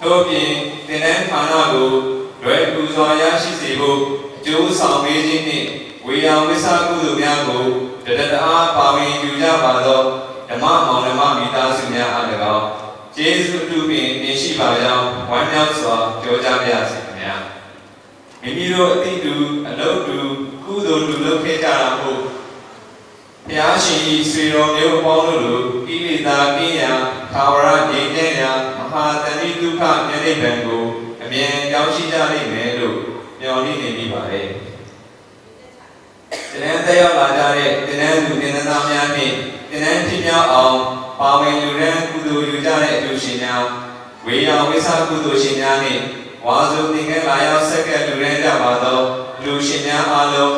ထို့ပြင်သင်တန်းဌာနကိုလွယ်ကူစွာရရှိစေဖို့အကျိုးဆောင်ပေးခြင်းနှင့်ဝေယဝိဆာကုသိုလ်များကိုတရတအားပါဝင်ယူကြပါသောဓမ္မမောင်နှမမိသားစုများအား၎င်းကျေးဇူးပြုပင်တင်ရှိပါကြောင်းဝမ်းမြောက်စွာပြောကြားပါရစေခင်ဗျာမိမိတို့အတိတူအလုပ်တူကုသိုလ်တူလုပ်ခဲ့ကြတာမို့ဘုရားရှင်၏ဆွေတော်မျိုးပေါင်းတို့လိုကိလေသာကင်းရာသာဝရငြိမ်းချမ်းရာမဟာတဏှိဒုက္ခမျက်နှိပ်ပံကိုအမြဲရောက်ရှိကြလိမ့်မယ်လို့မျှော်လင့်နေမိပါတယ်။သင်တန်းတက်ရောက်လာကြတဲ့သင်တန်းသူသင်တန်းသားများနှင့်သင်တန်းဖြစ်မြောက်အောင်ပါဝင်လူရန်ကုသိုလ်ယူကြတဲ့အကျိုးရှင်များဝေယဝိဆာကုသိုလ်ရှင်များနှင့်ဝါစုသင်္ကန်းလာရောက်ဆက်ကပ်လူရန်ကြပါသောလူရှင်များအားလုံး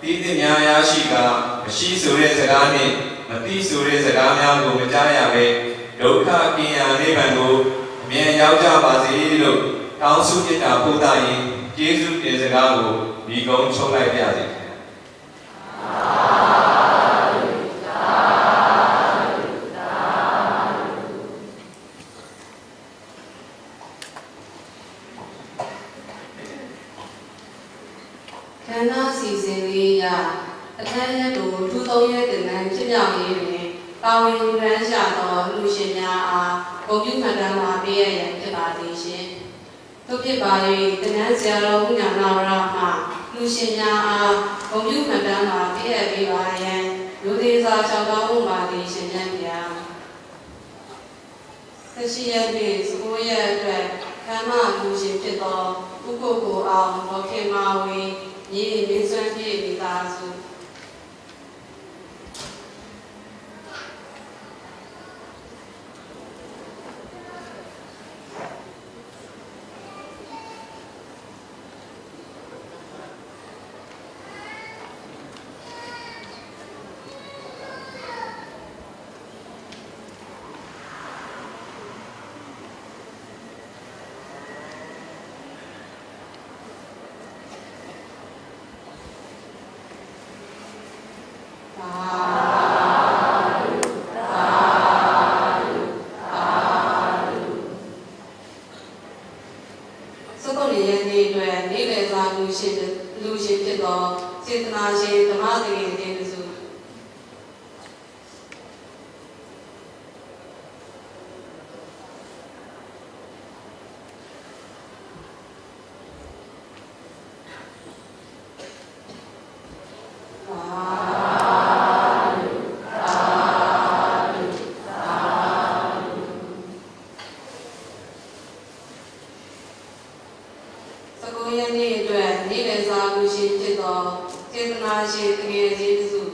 တိတိများရရှိကမရှိဆိုတဲ့စကားနှင့်မသိဆိုတဲ့စကားများကိုမကြားရဘဲဒုက္ခကင်းရာနိဗ္ဗာန်ကိုအမြဲရောက်ကြပါစေလို့တောင်းဆုပြတာပို့တာရင်ကျေးဇူးတင်စကားကိုဒီကုန်းချုပ်လိုက်ပါစေခန္ဓာစီစဉ်လေးရအခမ်းအနားကိုထူးသုံးရက်တင်နန်းဖြစ်မြောက်ရေးတွင်ပါဝင်လူရန်ရှာသောလူရှင်များအားဂုဏ်ပြုမှတ်တမ်းမှာပေးရရန်ဖြစ်ပါသည်ရှင်။သို့ဖြစ်ပါ၍တင်နန်းဆရာတော်ဦးညာနာဝရမှလူရှင်များအားဂုဏ်ပြုမှတ်တမ်းမှာပေးရပေးပါရန်လူသေးစာလျှောက်တော်မူပါသည်ရှင်မြတ်ဗျာ။ဆက်ရက်ဖြင့်9ရက်အတွက်ခမ်းမလူရှင်ဖြစ်သောဥပုပ်ကိုအောင်ဒေါခင်မာဝေညီမင်းစွမ်းပြည့်မိသားစု စကုနေရဲ့နေ့အတွက်နေ့လည်စာလူရှင်ဖြစ်သောစေတနာရှင်ဓမ္မသခင်တင်စု စကုရဲ့နေ့အတွက်နေ့လည်စာလူရှင်ဖြစ်သောစေတနာရှင်တကယ်ကျေးဇူး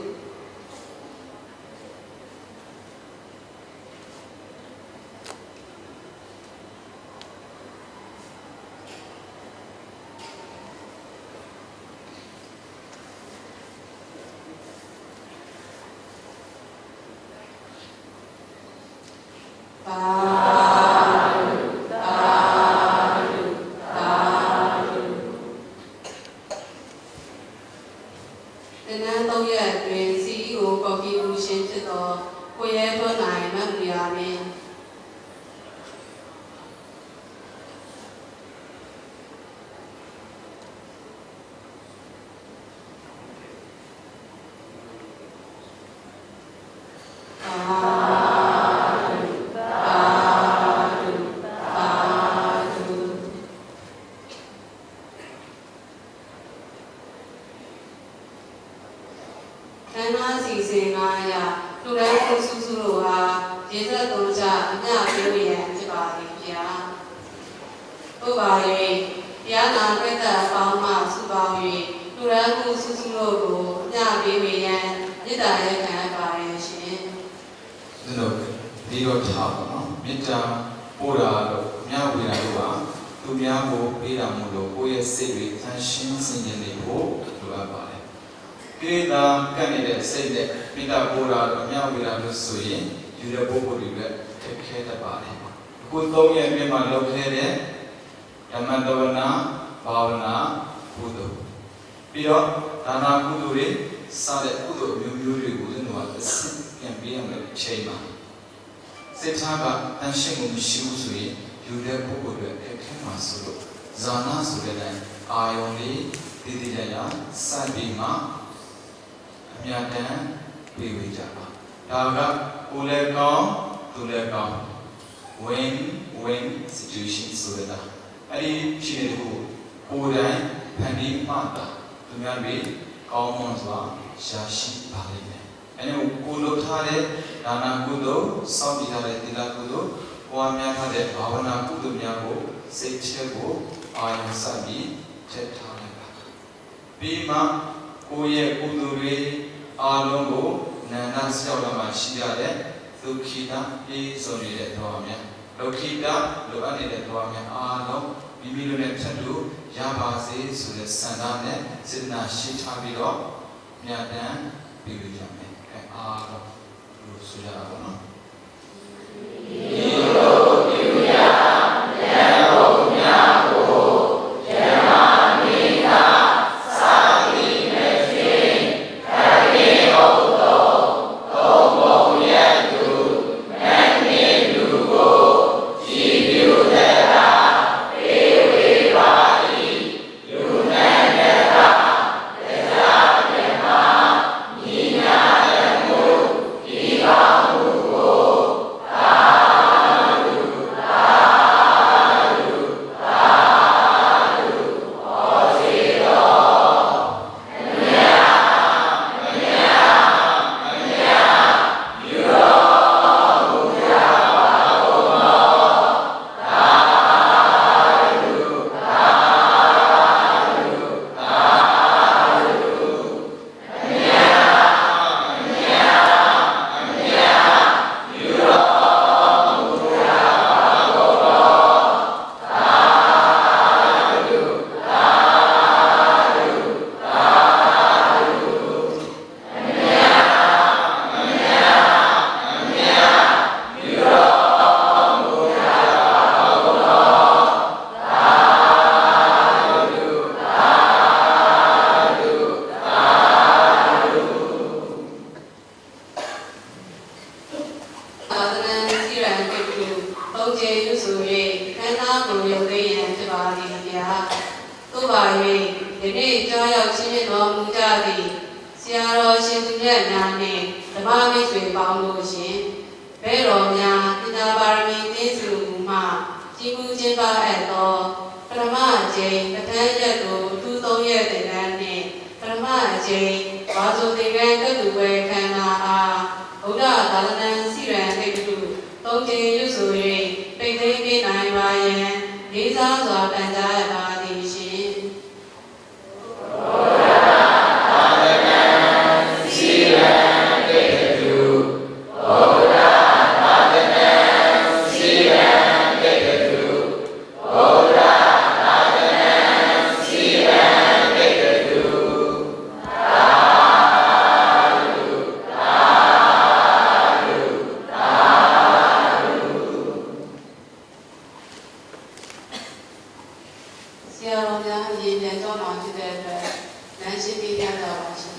Tên anh tôngရဲ့အတွင်း CEO ကော်ဖီလူရှင်ဖြစ်သောကိုရဲထွန်းနိုင်မတ်လူရာမင်း ခန္ဓာစီစဉ်900လူတိုင်းကိုစုစုတို့ဟာရေသက်သုံးချအမျှပေးရန်ဖြစ်ပါသည်ဗျာတို့ပါ၍တရားနာပြည့်တဲ့ပေါင်းမှစုပေါင်း၍လူတိုင်းကိုစုစုတို့ကိုအမျှပေးရန်မေတ္တာရဲ့ခံပါရဲ့ရှင်ဒီတော့ထားပါနော်မေတ္တာပို့တာတော့မြတ်ဝေဒနာတို့ပါသူများကိုပေးတာမို့လို့ကိုယ့်ရဲ့စိတ်တွေသန့်ရှင်းစင်ကြယ်နေဖို့လိုအပ်ပါတယ်ကိလေသာကပ်နေတဲ့စိတ်နဲ့မေတ္တာပို့တာတော့မြတ်ဝေဒနာလို့ဆိုရင်ယူတဲ့ပုဂ္ဂိုလ်တွေလည်းထက်ခဲတတ်ပါတယ်အခု3ရက်ပြည့်မှာလုပ်ခဲ့တဲ့ဓမ္မတဝနာဘာဝနာကုသိုလ်ပြီးတော့ဒါနာကုသိုလ်တွေစတဲ့ကုသိုလ်မျိုးမျိုးတွေကိုကျွန်တော်အစစ်ပြန်ပေးရမယ်ချိန်မှာစိတ်ထားကတန်ရှင်းမှုမရှိဘူးဆိုရင်ယူတဲ့ပုဂ္ဂိုလ်တွေအခက်ခဲမှာဆိုလို့ဇာနာဆိုတဲ့အာယုံလေးတည်တည်ကြရစပြီးမှအမြတ်တမ်းပြေဝေကြပါဒါကကိုယ်လည်းကောင်းသူလည်းကောင်း win situation ဆိုတာအဲ့ဒီရှိတဲ့ကိုယ်တိုင်ဖန်တီးမှတာသူများတွေကောင်းမွန်စွာရှာရှိပါလိမ့်မယ်အဲ့ဒီကိုလုပ်ထားတဲ့ဒါနကုသိုလ်စောင့်ကြည့်ထားတဲ့သီလကုသိုလ်ပွားများထားတဲ့ဘာဝနာကုသိုလ်များကိုစိတ်ချက်ကိုအာရုံစိုက်ပြီးထည့်ထားလိုက်ပါပြီးမှကိုယ့်ရဲ့ကုသိုလ်တွေအားလုံးကိုနန္ဒဆောက်လာမှရှိရတဲ့ဒုက္ခိတပြေဆုံးနေတဲ့သဘောများဒုက္ခိတလိုအပ်နေတဲ့သဘောများအားလုံးမိမိတို့နဲ့ဖြတ်လို့ရပါစေဆိုတဲ့ဆန္ဒနဲ့စေတနာရှိထားပြီးတော့မြတ်တမ်းပြီးလို့ရမယ်အဲအားလုံးလို့ဆိုရအောင်နော်Nina ပါ၍ယနေ့ကြောင်းရောက်ချင်းမြတ်တော်မူကြသည်ဆရာတော်ရှင်သူမြတ်များနှင့်ဓမ္မမိတ်ဆွေပေါင်းတို့ရှင်ဘဲတော်များပညာပါရမီသင်းစုမှကြီးမှုခြင်းပါအပ်သောပထမအကျိန်ပဋ္ဌာန်းရက်ကိုအထူးသုံးရက်သင်တန်းနှင့်ပထမအကျိန်ဝါဆိုသင်္ကန်းကတူဝဲခန္ဓာအားဘုရားသာသနာစီရန်အိတ်တုသုံးကျင်းရွဆို၍ပိတ်သိမ်းပေးနိုင်ပါယံလေးစားစွာပန်ကြားရပါသည်ရှင် ဆရာတော်များရေပြန်ကြောင်းတော်ဖြစ်တဲ့အတွက်လမ်းရှိပြီးပြန်တော့ပါရှင်